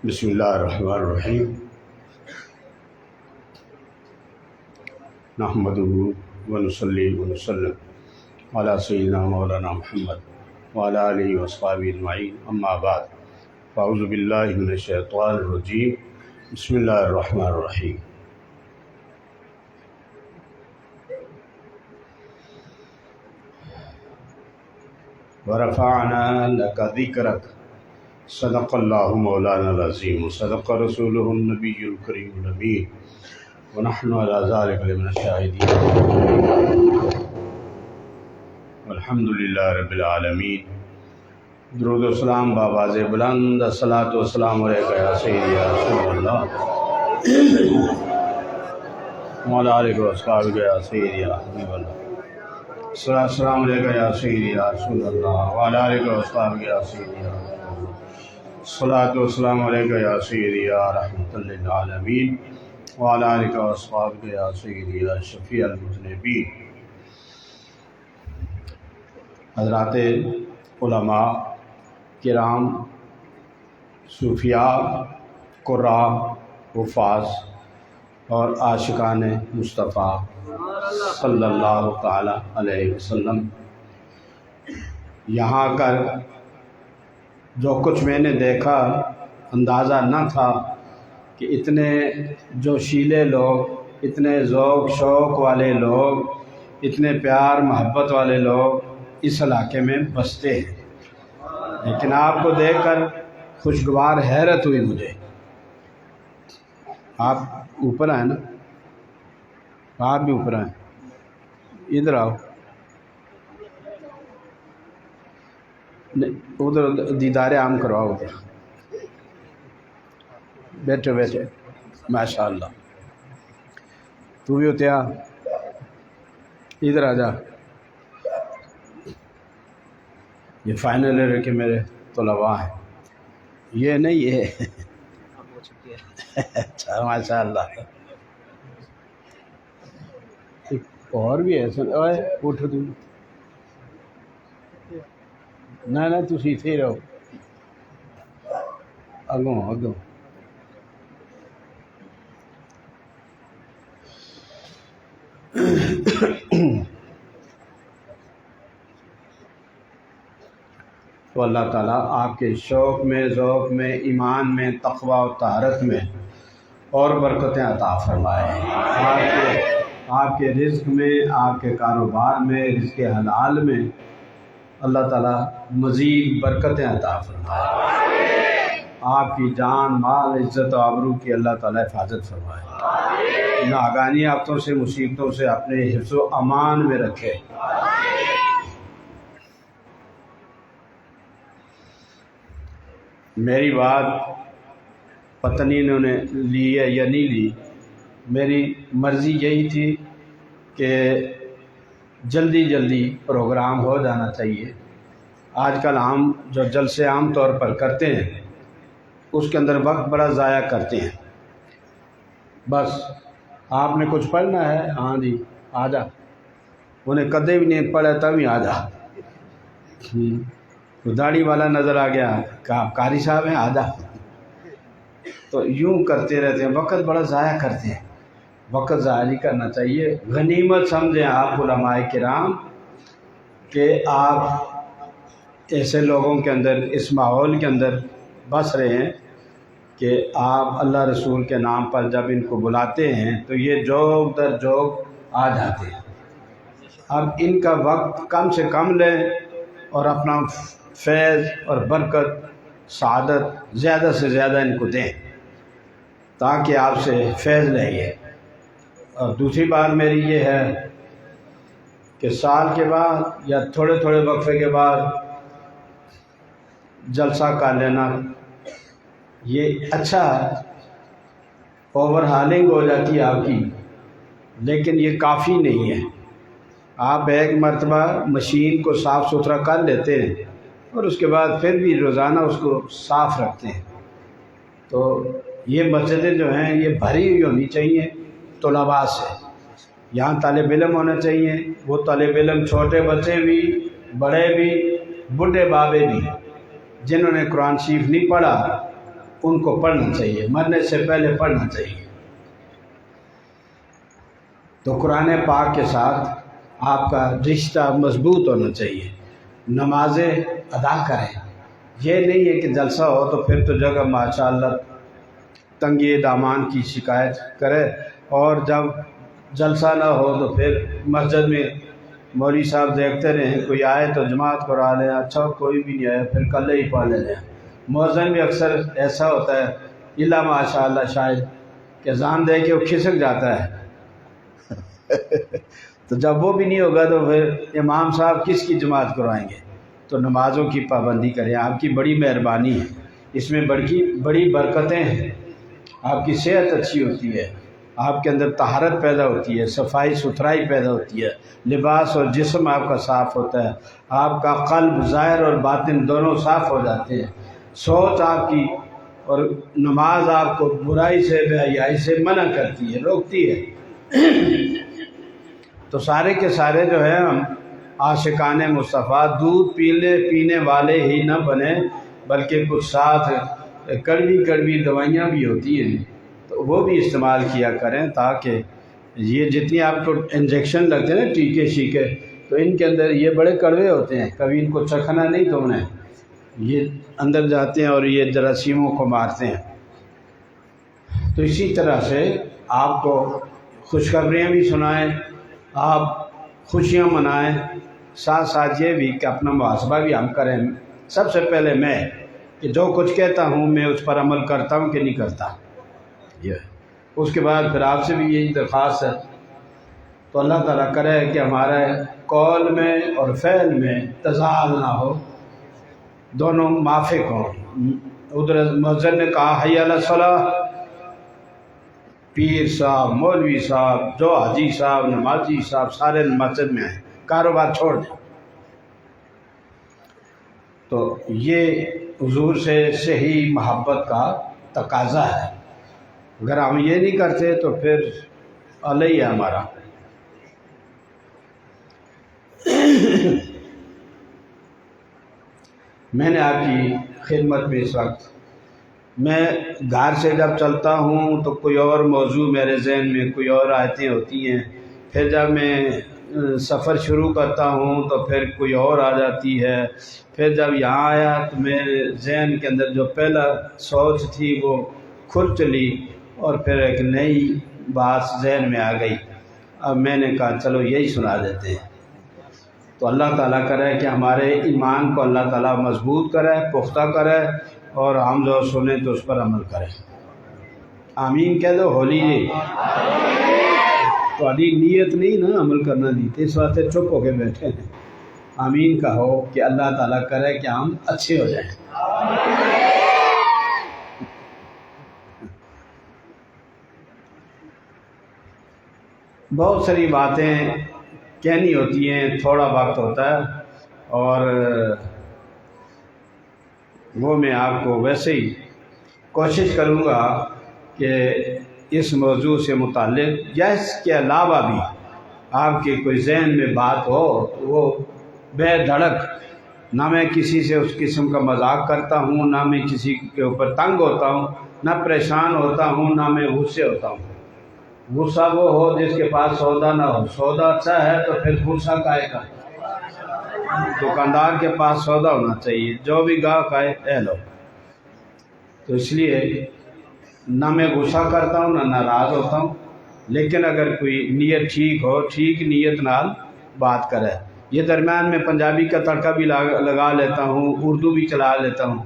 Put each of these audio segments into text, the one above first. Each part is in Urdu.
بسم اللہ الرحمن الرحیم نحمدہ ونصلی ونسلم علی سیدنا مولانا محمد وعلی آلہ وصحبہ اجمعین، اما بعد فاعوذ باللہ من الشیطان الرجیم، بسم اللہ الرحمن الرحیم۔ ورفعنا لک ذکرک، صدق اللہ مولانا العظیم، صدق رسولہ النبی الکریم الامین، ونحن علی ذلک لمن الشاہدین، والحمد للہ رب العالمین۔ درود و سلام بآواز بلند، الصلاۃ والسلام علیک یا سیدی یا رسول اللہ، وعلی آلہ واصحابہ یا سیدی یا حبیب اللہ، السلام علیکم یا سیدی یا رسول اللہ، وعلی آلہ واصحابہ یا سیدی یا حبیب اللہ، الصلاۃ والسلام علیکم یا سیدی یا رحمۃ للعالمین، وعلی آلہ واصحابہ یا سیدی یا شفیع المذنبین۔ حضرات علماء کرام، صوفیاء، قراء، حفاظ اور عاشقان مصطفیٰ صلی اللہ تعالی علیہ وسلم، یہاں آ کر جو کچھ میں نے دیکھا، اندازہ نہ تھا کہ اتنے جوشیلے لوگ، اتنے ذوق شوق والے لوگ، اتنے پیار محبت والے لوگ اس علاقے میں بستے ہیں۔ لیکن آپ کو دیکھ کر خوشگوار حیرت ہوئی مجھے۔ آپ اوپر آئیں نا، آپ بھی اوپر آئیں، ادھر آؤ، ادھر دیدار عام کرواؤ، ادھر بیٹھے بیٹھے، ماشاء اللہ۔ تو بھی ہوتے آ، ادھر آ جا۔ یہ فائنل ایئر کے میرے طلباء ہیں، یہ نہیں، یہ اچھا ماشاء اللہ۔ اور بھی ہے اٹھ تو نہ تسی اتھے رہو، اگوں اگوں۔ تو اللہ تعالیٰ آپ کے شوق میں، ذوق میں، ایمان میں، تقوی و طہارت میں اور برکتیں عطا فرمائے، آپ کے رزق میں، آپ کے کاروبار میں، رزق حلال میں اللہ تعالیٰ مزید برکتیں عطا فرمائے، آپ کی جان، مال، عزت و آبرو کی اللہ تعالیٰ حفاظت فرمائے، ناگہانی آفتوں سے، مصیبتوں سے اپنے حفظ و امان میں رکھے۔ میری بات پتہ نہیں انہوں نے لی ہے یا نہیں لی، میری مرضی یہی تھی کہ جلدی جلدی پروگرام ہو جانا چاہیے۔ آج کل ہم جو جلسے عام طور پر کرتے ہیں اس کے اندر وقت بڑا ضائع کرتے ہیں۔ بس آپ نے کچھ پڑھنا ہے، ہاں جی آ جا، انہیں کدے بھی نہیں پڑھا تب ہی آ جا۔ داڑھی والا نظر آ گیا، کہا قاری صاحب ہیں، آ جا۔ تو یوں کرتے رہتے ہیں، وقت بڑا ضائع کرتے ہیں۔ وقت ضائع نہیں کرنا چاہیے۔ غنیمت سمجھیں آپ علماء کرام کہ آپ ایسے لوگوں کے اندر، اس ماحول کے اندر بس رہے ہیں کہ آپ اللہ رسول کے نام پر جب ان کو بلاتے ہیں تو یہ جوگ در جوگ آ جاتے ہیں۔ اب ان کا وقت کم سے کم لیں اور اپنا فیض اور برکت، سعادت زیادہ سے زیادہ ان کو دیں تاکہ آپ سے فیض لیں گے۔ اور دوسری بات میری یہ ہے کہ سال کے بعد یا تھوڑے تھوڑے وقفے کے بعد جلسہ کر لینا یہ اچھا ہے، اوور ہالنگ ہو جاتی ہے آپ کی، لیکن یہ کافی نہیں ہے۔ آپ ایک مرتبہ مشین کو صاف ستھرا کر لیتے ہیں اور اس کے بعد پھر بھی روزانہ اس کو صاف رکھتے ہیں۔ تو یہ مسجدیں جو ہیں یہ بھری ہوئی ہونی چاہیے طلباء سے، یہاں طالب علم ہونا چاہیے، وہ طالب علم چھوٹے بچے بھی، بڑے بھی، بوڑھے بابے بھی، جنہوں نے قرآن شریف نہیں پڑھا ان کو پڑھنا چاہیے، مرنے سے پہلے پڑھنا چاہیے۔ تو قرآن پاک کے ساتھ آپ کا رشتہ مضبوط ہونا چاہیے، نمازیں ادا کریں۔ یہ نہیں ہے کہ جلسہ ہو تو پھر تو جگہ ماشاءاللہ تنگی دامان کی شکایت کرے، اور جب جلسہ نہ ہو تو پھر مسجد میں مولوی صاحب دیکھتے رہیں، کوئی آئے تو جماعت کرا لیں، اچھا کوئی بھی نہیں آیا پھر کل ہی پڑھ لے لیں۔ مؤذن بھی اکثر ایسا ہوتا ہے، الا ماشاءاللہ شاید کہ اذان دے کے وہ کھسک جاتا ہے تو جب وہ بھی نہیں ہوگا تو پھر امام صاحب کس کی جماعت کروائیں گے؟ تو نمازوں کی پابندی کریں، آپ کی بڑی مہربانی ہے، اس میں بڑی برکتیں ہیں۔ آپ کی صحت اچھی ہوتی ہے، آپ کے اندر طہارت پیدا ہوتی ہے، صفائی ستھرائی پیدا ہوتی ہے، لباس اور جسم آپ کا صاف ہوتا ہے، آپ کا قلب ظاہر اور باطن دونوں صاف ہو جاتے ہیں، سوچ آپ کی، اور نماز آپ کو برائی سے بے حیائی سے منع کرتی ہے، روکتی ہے۔ تو سارے کے سارے جو ہے ہم عاشقان مصطفیٰ دودھ پینے والے ہی نہ بنے، بلکہ کچھ ساتھ کڑوی دوائیاں بھی ہوتی ہیں تو وہ بھی استعمال کیا کریں، تاکہ یہ جتنی آپ کو انجیکشن لگتے ہیں نا ٹیکے شیکے، تو ان کے اندر یہ بڑے کڑوے ہوتے ہیں، کبھی ان کو چکھنا نہیں تو انہیں یہ اندر جاتے ہیں اور یہ جراثیموں کو مارتے ہیں۔ تو اسی طرح سے آپ کو خوشخبریاں بھی سنائیں، آپ خوشیاں منائیں، ساتھ ساتھ یہ بھی کہ اپنا محاسبہ بھی ہم کریں، سب سے پہلے میں کہ جو کچھ کہتا ہوں میں اس پر عمل کرتا ہوں کہ نہیں کرتا، یہ اس کے بعد پھر آپ سے بھی یہی درخواست ہے۔ تو اللہ تعالیٰ کرے کہ ہمارے قول میں اور فعل میں تضاد نہ ہو، دونوں موافق ہوں۔ ادھر مؤذن نے کہا حی علی الصلاۃ، پیر صاحب، مولوی صاحب، جو حاجی صاحب، نمازی صاحب سارے مسجد میں آئیں، کاروبار چھوڑ دیں۔ تو یہ حضور سے صحیح محبت کا تقاضا ہے، اگر ہم یہ نہیں کرتے تو پھر علیہ ہے ہمارا۔ میں نے آپ کی خدمت میں اس وقت، میں گھر سے جب چلتا ہوں تو کوئی اور موضوع میرے ذہن میں، کوئی اور آیتیں ہوتی ہیں، پھر جب میں سفر شروع کرتا ہوں تو پھر کوئی اور آ جاتی ہے، پھر جب یہاں آیا تو میرے ذہن کے اندر جو پہلا سوچ تھی وہ کھل چلی، اور پھر ایک نئی بات ذہن میں آ گئی۔ اب میں نے کہا چلو یہی سنا دیتے ہیں۔ تو اللہ تعالیٰ کرے کہ ہمارے ایمان کو اللہ تعالیٰ مضبوط کرے، پختہ کرے، اور ہم جو سنیں تو اس پر عمل کریں۔ آمین کہہ دو ہولی جی۔ تو نیت نہیں نا عمل کرنا دی، تو اس واسطے چپ ہو کے بیٹھے ہیں۔ آمین کہو کہ اللہ تعالیٰ کرے کہ ہم اچھے ہو جائیں۔ بہت ساری باتیں کہنی ہوتی ہیں، تھوڑا وقت ہوتا ہے، اور وہ میں آپ کو ویسے ہی کوشش کروں گا کہ اس موضوع سے متعلق یا اس کے علاوہ بھی آپ کے کوئی ذہن میں بات ہو تو وہ بے دھڑک، نہ میں کسی سے اس قسم کا مذاق کرتا ہوں، نہ میں کسی کے اوپر تنگ ہوتا ہوں، نہ پریشان ہوتا ہوں، نہ میں غصے ہوتا ہوں۔ غصہ وہ ہو جس کے پاس سودا نہ ہو، سودا اچھا ہے تو پھر غصہ کائے کا؟ دکاندار کے پاس سودا ہونا چاہیے، جو بھی گاہک آئے اے لو۔ تو اس لیے نہ میں غصہ کرتا ہوں نہ ناراض ہوتا ہوں، لیکن اگر کوئی نیت ٹھیک ہو، ٹھیک نیت نال بات کرے۔ یہ درمیان میں پنجابی کا تڑکا بھی لگا لیتا ہوں، اردو بھی چلا لیتا ہوں،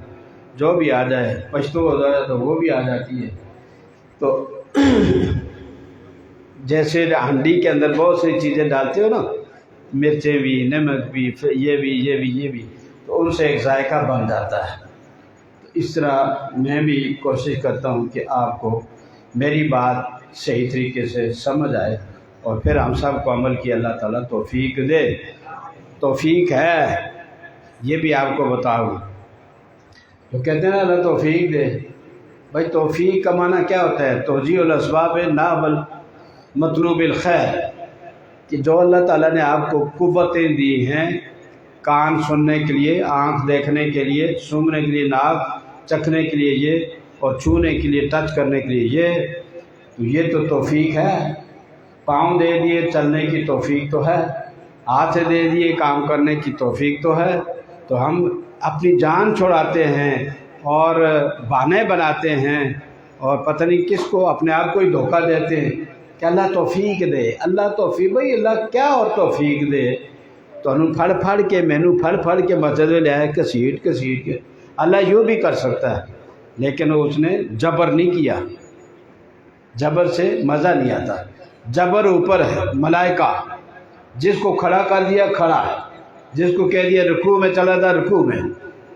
جو بھی آ جائے، پشتو ہو جائے تو وہ بھی آ جاتی ہے۔ تو جیسے ہانڈی کے اندر بہت سی چیزیں ڈالتے ہو نا، مرچیں بھی، نمک بھی، یہ بھی، تو ان سے ایک ذائقہ بن جاتا ہے۔ اس طرح میں بھی کوشش کرتا ہوں کہ آپ کو میری بات صحیح طریقے سے سمجھ آئے، اور پھر ہم سب کو عمل کی اللہ تعالیٰ توفیق دے۔ توفیق ہے، یہ بھی آپ کو بتاؤں، جو کہتے ہیں نا اللہ توفیق دے، بھائی توفیق کا معنی کیا ہوتا ہے؟ توجیہ الاسباب نابل مطلوب الخیر، کہ جو اللہ تعالیٰ نے آپ کو قوتیں دی ہیں، کان سننے کے لیے، آنکھ دیکھنے کے لیے، سونگھنے کے لیے ناک، چکھنے کے لیے یہ، اور چھونے کے لیے، ٹچ کرنے کے لیے، یہ تو توفیق ہے۔ پاؤں دے دیے چلنے کی توفیق تو ہے، ہاتھ دے دیے کام کرنے کی توفیق تو ہے، تو ہم اپنی جان چھڑاتے ہیں اور بہانے بناتے ہیں اور پتہ نہیں کس کو اپنے آپ کو ہی دھوکہ دیتے ہیں کہ اللہ توفیق دے، اللہ توفیق، بھئی اللہ کیا اور توفیق دے؟ تو انہوں پھڑ پھڑ کے مینو پھڑ پھڑ کے مسجد میں لے آئے، کسیٹ کے۔ اللہ یوں بھی کر سکتا ہے، لیکن اس نے جبر نہیں کیا، جبر سے مزہ نہیں آتا۔ جبر اوپر ہے، ملائکہ، جس کو کھڑا کر دیا کھڑا ہے، جس کو کہہ دیا رکوع میں چلا تھا رکوع میں،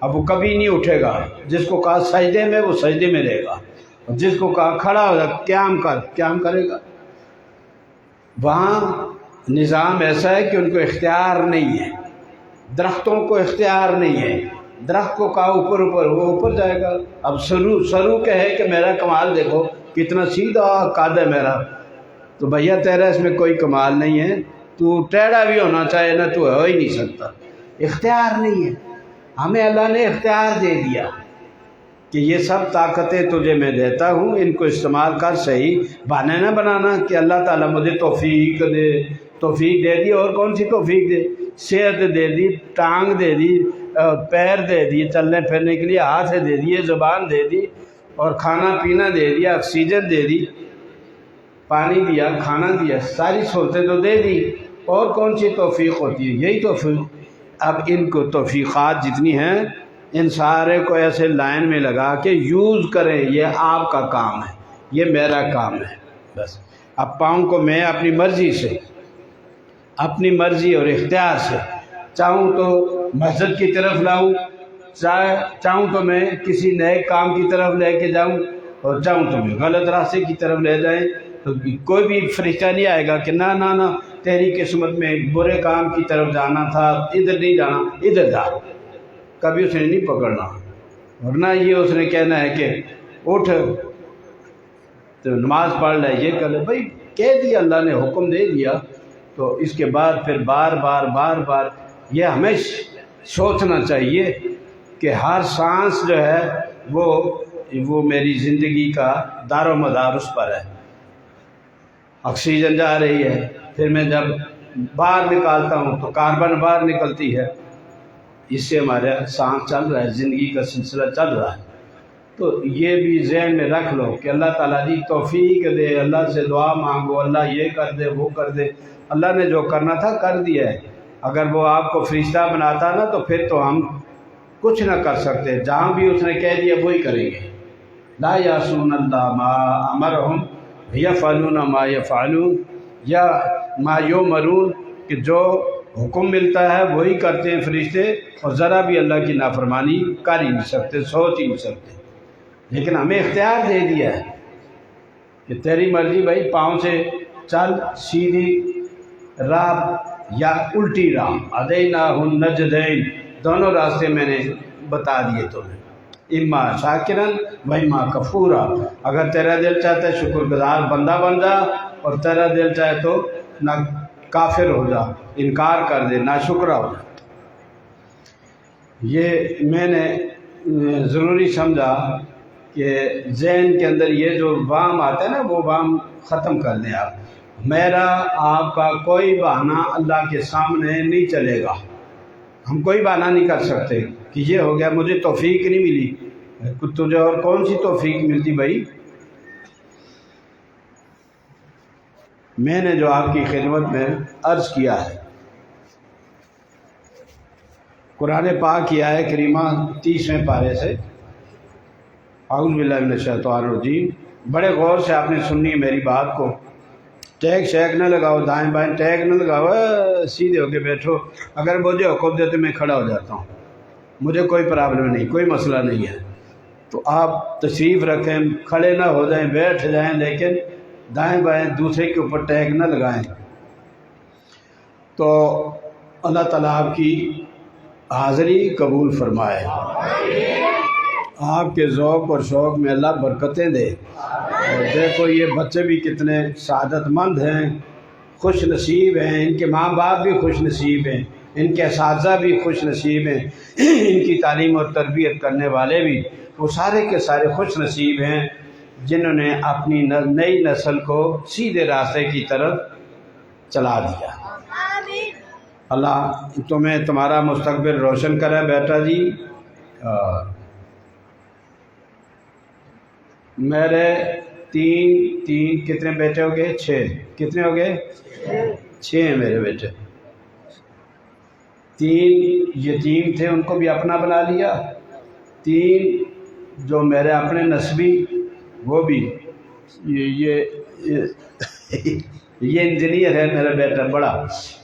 اب وہ کبھی نہیں اٹھے گا، جس کو کہا سجدے میں وہ سجدے میں رہے گا، اور جس کو کہا کھڑا ہو جا قیام کرے گا۔ وہاں نظام ایسا ہے کہ ان کو اختیار نہیں ہے، درختوں کو اختیار نہیں ہے، درخت کو کہا اوپر وہ اوپر جائے گا۔ اب سرو کہے کہ میرا کمال دیکھو کتنا سیدھا قد ہے میرا، تو بھیا تیرا اس میں کوئی کمال نہیں ہے، تو ٹیڑھا بھی ہونا چاہے نا، تو ہو ہی نہیں سکتا، اختیار نہیں ہے۔ ہمیں اللہ نے اختیار دے دیا کہ یہ سب طاقتیں تجھے میں دیتا ہوں، ان کو استعمال کر، صحیح بہانے نہ بنانا کہ اللہ تعالیٰ مجھے توفیق دے۔ توفیق دے دی، اور کون سی توفیق دے؟ صحت دے دی، ٹانگ دے دی، پیر دے دی چلنے پھرنے کے لیے، ہاتھ دے دیے، زبان دے دی، اور کھانا پینا دے دیا، آکسیجن دے دی، پانی دیا، کھانا دیا، ساری سہولتیں تو دے دی، اور کون سی توفیق ہوتی ہے؟ یہی توفیق۔ اب ان کو توفیقات جتنی ہیں ان سارے کو ایسے لائن میں لگا کے یوز کریں، یہ آپ کا کام ہے، یہ میرا کام ہے، بس۔ اب پاؤں کو میں اپنی مرضی سے، اپنی مرضی اور اختیار سے چاہوں تو مسجد کی طرف لاؤں، چاہوں تو میں کسی نئے کام کی طرف لے کے جاؤں، اور چاہوں تو میں غلط راستے کی طرف لے جائیں، تو کوئی بھی فرشتہ نہیں آئے گا کہ نہ تیری قسمت میں برے کام کی طرف جانا تھا، ادھر نہیں جانا، ادھر جا، کبھی اس نے نہیں پکڑنا۔ ورنہ یہ اس نے کہنا ہے کہ اٹھ تو نماز پڑھ لے، یہ کر لے، بھائی کہہ دیا اللہ نے، حکم دے دیا، تو اس کے بعد پھر بار بار یہ ہمیں سوچنا چاہیے کہ ہر سانس جو ہے وہ میری زندگی کا دار و مدار اس پر ہے۔ آکسیجن جا رہی ہے، پھر میں جب باہر نکالتا ہوں تو کاربن باہر نکلتی ہے، اس سے ہمارا سانس چل رہا ہے، زندگی کا سلسلہ چل رہا ہے۔ تو یہ بھی ذہن میں رکھ لو کہ اللہ تعالیٰ جی توفیق دے، اللہ سے دعا مانگو، اللہ یہ کر دے وہ کر دے۔ اللہ نے جو کرنا تھا کر دیا ہے، اگر وہ آپ کو فرشتہ بناتا نا تو پھر تو ہم کچھ نہ کر سکتے، جہاں بھی اس نے کہہ دیا وہی کریں گے۔ لا یعصون اللہ ما امرہم یفعلون ما یفعلون، یا ما یؤمرون، کہ جو حکم ملتا ہے وہی کرتے ہیں فرشتے، اور ذرا بھی اللہ کی نافرمانی کر ہی نہیں سکتے، سوچ ہی نہیں سکتے۔ لیکن ہمیں اختیار دے دیا ہے کہ تیری مرضی بھائی، پاؤں سے چل سیدھی راہ یا الٹی راہ، ہدیناہ النجدین، دونوں راستے میں نے بتا دیے تمہیں، اما شاکرن و اما کفورا۔ اگر تیرا دل چاہتا ہے شکر گزار بندہ بن جا، اور تیرا دل چاہے تو نہ کافر ہو جا، انکار کر دے، ناشکرہ ہو جا۔ یہ میں نے ضروری سمجھا کہ ذہن کے اندر یہ جو وام آتا ہے نا، وہ وام ختم کر دیں آپ۔ میرا آپ کا کوئی بہانہ اللہ کے سامنے نہیں چلے گا، ہم کوئی بہانہ نہیں کر سکتے کہ یہ ہو گیا، مجھے توفیق نہیں ملی، تجھے اور کون سی توفیق ملتی بھائی؟ میں نے جو آپ کی خدمت میں عرض کیا ہے، قرآن پاک کی آیت کریمہ 30ویں پارے سے، اعوذ باللہ من الشیطان الرجیم، بڑے غور سے آپ نے سننی ہے میری بات کو، ٹیگ شیک نہ لگاؤ، دائیں بائیں ٹیگ نہ لگاؤ، سیدھے ہو کے بیٹھو۔ اگر مجھے حکم دے تو میں کھڑا ہو جاتا ہوں، مجھے کوئی پرابلم نہیں، کوئی مسئلہ نہیں ہے، تو آپ تشریف رکھیں، کھڑے نہ ہو جائیں، بیٹھ جائیں، لیکن دائیں بائیں دوسرے کے اوپر ٹیگ نہ لگائیں۔ تو اللہ تعالیٰ آپ کی حاضری قبول فرمائے، آپ کے ذوق اور شوق میں اللہ برکتیں دے۔ اور دیکھو یہ بچے بھی کتنے سعادت مند ہیں، خوش نصیب ہیں، ان کے ماں باپ بھی خوش نصیب ہیں، ان کے اساتذہ بھی خوش نصیب ہیں، ان کی تعلیم اور تربیت کرنے والے بھی وہ سارے کے سارے خوش نصیب ہیں جنہوں نے اپنی نئی نسل کو سیدھے راستے کی طرف چلا دیا۔ اللہ تمہیں تمہارا مستقبل روشن کرے بیٹا جی۔ میرے تین کتنے بیٹے ہو گئے؟ 6 کتنے ہو گئے؟ 6 ہیں میرے بیٹے۔ 3 یتیم تھے ان کو بھی اپنا بنا لیا، 3 جو میرے اپنے نسبی وہ بھی یہ انجینئر ہے میرا بیٹا بڑا،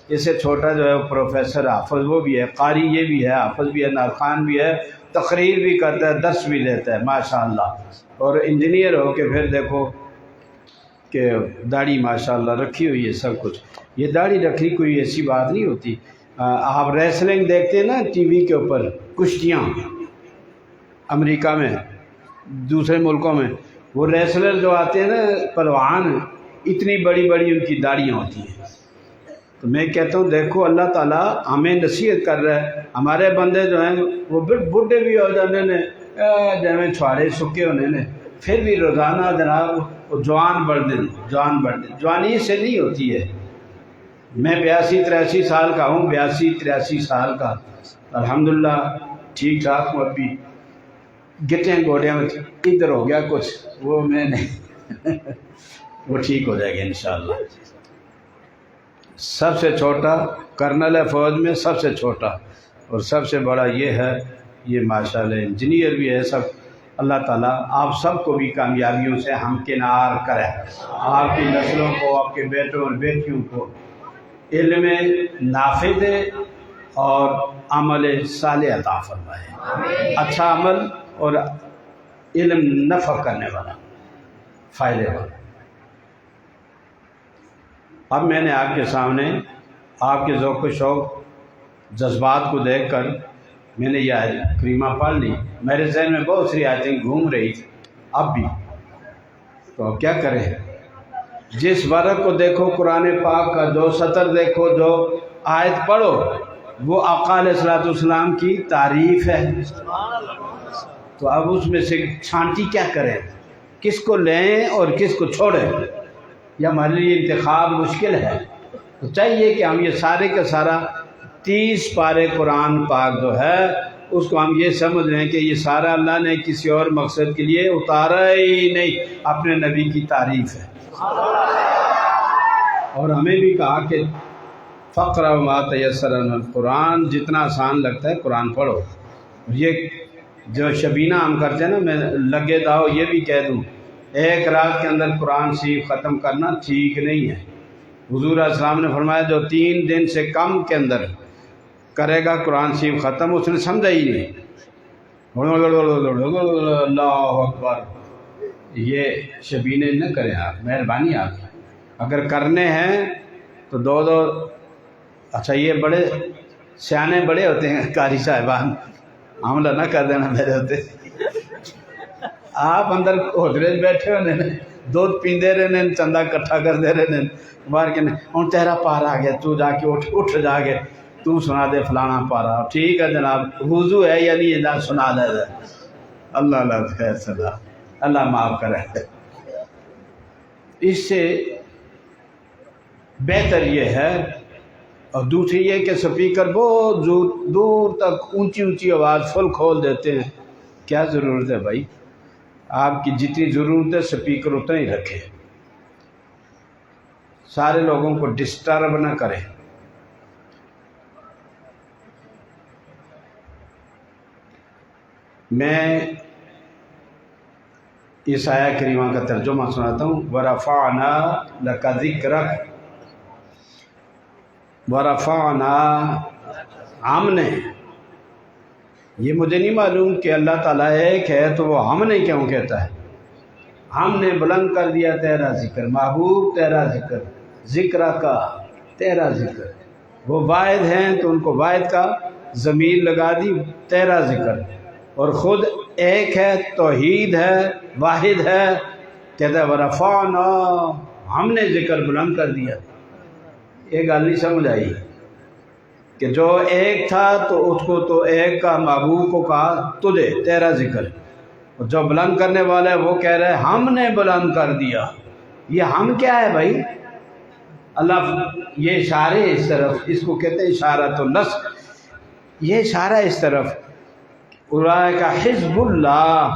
اس سے چھوٹا جو ہے وہ پروفیسر حافظ وہ بھی ہے، قاری یہ بھی ہے، حافظ بھی ہے، نارخان بھی ہے، تقریر بھی کرتا ہے، درس بھی دیتا ہے ماشاءاللہ، اور انجینئر ہو کے پھر دیکھو کہ داڑھی ماشاءاللہ رکھی ہوئی ہے سب کچھ۔ یہ داڑھی رکھنی کوئی ایسی بات نہیں ہوتی۔ آپ ریسلنگ دیکھتے ہیں نا ٹی وی کے اوپر، کشتیاں امریکہ میں دوسرے ملکوں میں، وہ ریسلر جو آتے ہیں نا پہلوان، اتنی بڑی بڑی ان کی داڑھیاں ہوتی ہیں۔ تو میں کہتا ہوں دیکھو اللہ تعالیٰ ہمیں نصیحت کر رہا ہے، ہمارے بندے جو ہیں وہ بڈھے بھی ہو جانے نے جیسے چھوڑے سکے ہونے نے، پھر بھی روزانہ جناب وہ جوان بڑھ دیں، جوانی سے نہیں ہوتی ہے۔ میں 82-83 سال کا ہوں، 82-83 سال کا الحمدللہ ٹھیک ٹھاک ہوں۔ ابھی گٹیں گوڑیاں میں ادھر ہو گیا کچھ، وہ میں نے وہ ٹھیک ہو جائے گا انشاءاللہ۔ سب سے چھوٹا کرنل ہے فوج میں، سب سے چھوٹا، اور سب سے بڑا یہ ہے، یہ ماشاءاللہ انجینئر بھی ہے سب۔ اللہ تعالیٰ آپ سب کو بھی کامیابیوں سے ہمکنار کرے، آپ کی نسلوں کو، آپ کے بیٹوں اور بیٹیوں کو علم نافع دے اور عمل صالح عطا فرمائے، اچھا عمل اور علم نفع کرنے والا، فائدے والا۔ اب میں نے آپ کے سامنے آپ کے ذوق و شوق جذبات کو دیکھ کر میں نے یہ آیت کریمہ پڑھ لی، میرے ذہن میں بہت سی آیتیں گھوم رہی تھی اب بھی، تو کیا کریں؟ جس ورق کو دیکھو قرآن پاک کا، جو سطر دیکھو، جو آیت پڑھو، وہ آقا علیہ الصلوۃ والسلام کی تعریف ہے۔ تو اب اس میں سے چھانٹی کیا کریں، کس کو لیں اور کس کو چھوڑیں؟ یہ ہمارے لیے انتخاب مشکل ہے۔ تو چاہیے کہ ہم یہ سارے کا سارا 30 پارے قرآن پاک جو ہے اس کو ہم یہ سمجھ لیں کہ یہ سارا اللہ نے کسی اور مقصد کے لیے اتارا ہی نہیں، اپنے نبی کی تعریف ہے۔ اور ہمیں بھی کہا کہ فقرأ ما تیسر من القرآن، جتنا آسان لگتا ہے قرآن پڑھو۔ یہ جو شبینہ ہم کرتے ہیں نا، میں لگے داؤ یہ بھی کہہ دوں، ایک رات کے اندر قرآن شریف ختم کرنا ٹھیک نہیں ہے۔ حضور علیہ السلام نے فرمایا جو 3 دن سے کم کے اندر کرے گا قرآن شریف ختم، اس نے سمجھا ہی نہیں۔ اللہ اکبر، یہ شبینے نہ کریں آپ، مہربانی آپ، اگر کرنے ہیں تو 2 اچھا یہ بڑے سیانے بڑے ہوتے ہیں قاری صاحبان، حملہ نہ کر دینا میرے ہوتے، آپ اندر ہوٹل بیٹھے ہونے نے، دودھ پیندے رہنے، چندہ کٹھا کر دے رہنے، باہر کے ہوں تیرا پارا آ گیا، تو جا کے اٹھ جا کے تو سنا دے فلانا پارا، ٹھیک ہے جناب، وضو ہے یا نہیں ہے سنا دے۔ اللہ اللہ خیر صدا، اللہ معاف کرے۔ اس سے بہتر یہ ہے، اور دوسری یہ کہ سپیکر بہت دور تک اونچی اونچی آواز فل کھول دیتے ہیں، کیا ضرورت ہے بھائی؟ آپ کی جتنی ضرورت ہے سپیکر اتنا ہی رکھے، سارے لوگوں کو ڈسٹرب نہ کرے۔ میں اس آیہ کریمہ کا ترجمہ سناتا ہوں۔ وَرَفَعْنَا لَكَ ذِكْرَكَ، وَرَفَعْنَا، ہم نے، یہ مجھے نہیں معلوم کہ اللہ تعالیٰ ایک ہے تو وہ ہم نے کیوں کہتا ہے؟ ہم نے بلند کر دیا تیرا ذکر، محبوب تیرا ذکر، ذکر کا تیرا ذکر، وہ واحد ہیں تو ان کو واحد کا ضمیر لگا دی، تیرا ذکر، اور خود ایک ہے، توحید ہے، واحد ہے، کہتا ہے ورفعنا، ہم نے ذکر بلند کر دیا۔ یہ گل نہیں سمجھ آئی کہ جو ایک تھا تو اس کو تو ایک کا محبوب کو کہا تجھے تیرا ذکر، جو بلند کرنے والا ہے وہ کہہ رہا ہے ہم نے بلند کر دیا. یہ ہم کیا ہے بھائی؟ اللہ یہ اشارے اس طرف، اس کو کہتے ہیں اشارۃ النصب. یہ اشارہ اس طرف، اولئک حزب اللہ،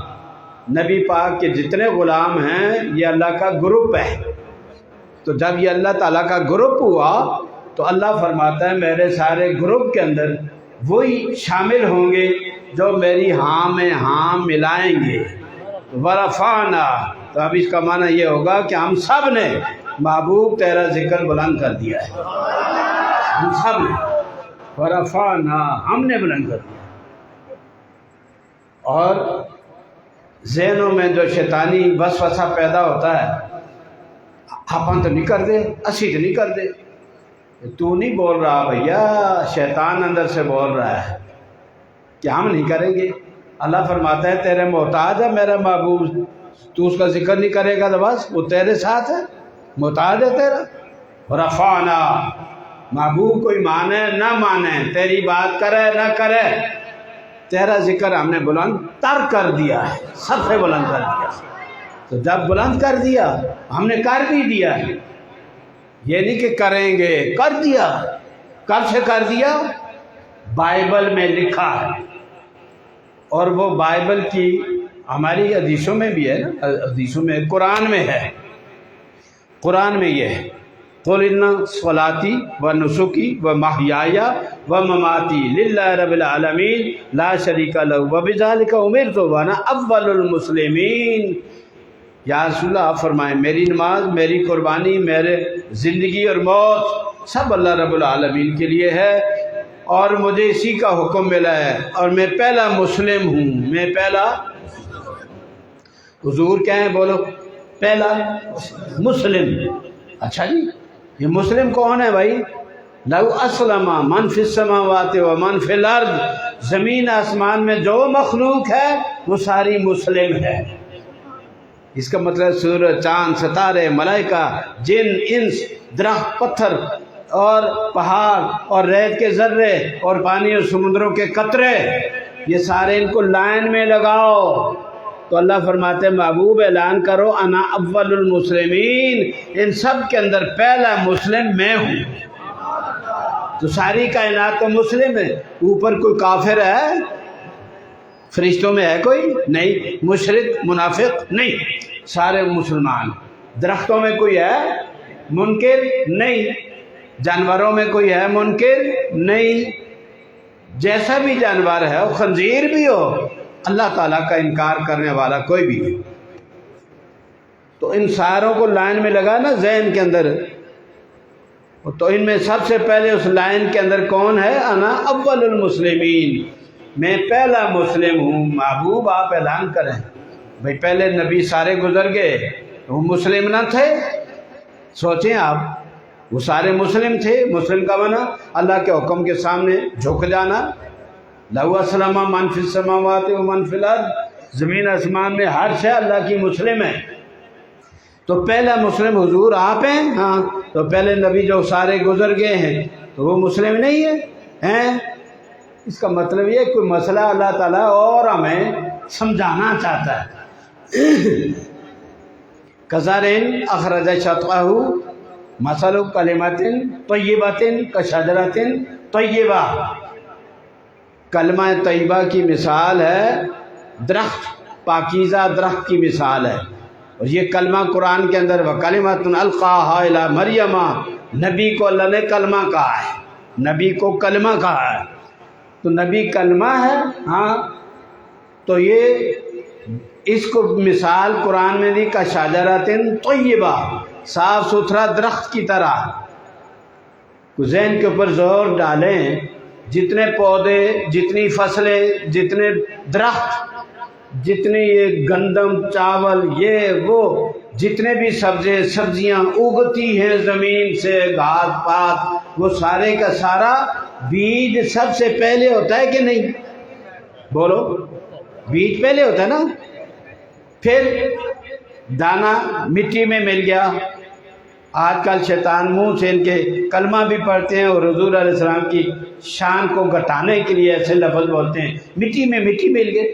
نبی پاک کے جتنے غلام ہیں یہ اللہ کا گروپ ہے. تو جب یہ اللہ تعالیٰ کا گروپ ہوا تو اللہ فرماتا ہے میرے سارے گروپ کے اندر وہی شامل ہوں گے جو میری ہاں میں ہاں ملائیں گے. ورفعنا، تو اب اس کا معنی یہ ہوگا کہ ہم سب نے محبوب تیرا ذکر بلند کر دیا ہے. ہم سب نے، ورفعنا، ہم نے بلند کر دیا. اور ذہنوں میں جو شیطانی وسوسہ پیدا ہوتا ہے، ہم تو نہیں کر دے، اسی تو نہیں کر دے. تو نہیں بول رہا بھیا، شیطان اندر سے بول رہا ہے کہ ہم نہیں کریں گے. اللہ فرماتا ہے تیرے محتاج ہے میرا محبوب، تو اس کا ذکر نہیں کرے گا تو بس وہ تیرے ساتھ ہے، محتاج ہے تیرا. رفعنا، محبوب کوئی مانے نہ مانے، تیری بات کرے نہ کرے، تیرا ذکر ہم نے بلند تر کر دیا ہے، سب سے بلند کر دیا. تو جب بلند کر دیا ہم نے کر بھی دیا ہے. یہ نہیں کہ کریں گے، کر دیا. کب سے کر دیا؟ بائبل میں لکھا ہے. اور وہ بائبل کی ہماری حدیثوں میں بھی ہے نا، حدیثوں میں، قرآن میں ہے. قرآن میں یہ ہے قُلْ إِنَّ صَلَاتِي وَنُسُكِي وَمَحْيَايَ وَمَمَاتِي لِلَّهِ رَبِّ الْعَالَمِينَ لَا شَرِيكَ لَهُ وَبِذَلِكَ أُمِرْتُ وَأَنَا أَوَّلُ الْمُسْلِمِينَ. یا رسول اللہ آپ فرمائیں میری نماز، میری قربانی، میرے زندگی اور موت سب اللہ رب العالمین کے لیے ہے، اور مجھے اسی کا حکم ملا ہے، اور میں پہلا مسلم ہوں. میں پہلا، حضور کیا ہیں بولو؟ پہلا مسلم. اچھا جی، یہ مسلم کون ہے بھائی؟ لو اسلم من فی السماوات و من فی الارض، زمین آسمان میں جو مخلوق ہے وہ ساری مسلم ہے. اس کا مطلب سورج، چاند، ستارے، ملائکہ، جن، انس، درخت، پتھر اور پہاڑ اور ریت کے ذرے اور پانی اور سمندروں کے قطرے، یہ سارے ان کو لائن میں لگاؤ. تو اللہ فرماتے ہیں محبوب اعلان کرو انا اول المسلمین، ان سب کے اندر پہلا مسلم میں ہوں. تو ساری کائنات تو مسلم ہے. اوپر کوئی کافر ہے؟ فرشتوں میں ہے کوئی؟ نہیں. مشرک، منافق؟ نہیں، سارے مسلمان. درختوں میں کوئی ہے منکر؟ نہیں. جانوروں میں کوئی ہے منکر؟ نہیں. جیسا بھی جانور ہے، وہ خنزیر بھی ہو، اللہ تعالیٰ کا انکار کرنے والا کوئی بھی نہیں. تو ان ساروں کو لائن میں لگا نا ذہن کے اندر. تو ان میں سب سے پہلے اس لائن کے اندر کون ہے؟ انا اول المسلمین، میں پہلا مسلم ہوں. محبوب آپ اعلان کریں بھئی پہلے نبی سارے گزر گئے، وہ مسلم نہ تھے؟ سوچیں آپ، وہ سارے مسلم تھے. مسلم کا معنی اللہ کے حکم کے سامنے جھک جانا. لَهُ أَسْلَمَ مَنْ فِي السَّمَاوَاتِ وَمَنْ فِي الْأَرْضِ، زمین آسمان میں ہر شے اللہ کی مسلم ہے. تو پہلا مسلم حضور آپ ہیں. ہاں، تو پہلے نبی جو سارے گزر گئے ہیں تو وہ مسلم نہیں ہیں. اس کا مطلب یہ کوئی مسئلہ اللہ تعالیٰ اور ہمیں سمجھانا چاہتا ہے. کزارین اخرج شطأہ مثل کلمۃ طیبۃ کشجرۃ طیبہ، کلمہ طیبہ کی مثال ہے درخت، پاکیزہ درخت کی مثال ہے. اور یہ کلمہ قرآن کے اندر وَكَلِمَةٌ أَلْقَاهَا إِلَىٰ مَرْيَمَ، نبی کو اللہ نے کلمہ کہا ہے، نبی کو کلمہ کہا ہے. تو نبی کلمہ ہے. ہاں، تو یہ اس کو مثال قرآن میں دی کشجرۃ طیبہ، صاف ستھرا درخت کی طرح. ذہن کے اوپر زور ڈالیں، جتنے پودے، جتنی فصلیں، جتنے درخت، جتنے یہ گندم، چاول، یہ وہ جتنے بھی سبزیاں اگتی ہیں زمین سے، گھاس پات، وہ سارے کا سارا بیج سب سے پہلے ہوتا ہے کہ نہیں؟ بولو، بیج پہلے ہوتا ہے نا. پھر دانہ مٹی میں مل گیا. آج کل شیطان منہ سے ان کے کلمہ بھی پڑھتے ہیں اور حضور علیہ السلام کی شان کو گھٹانے کے لیے ایسے لفظ بولتے ہیں، مٹی میں مٹی مل گئے.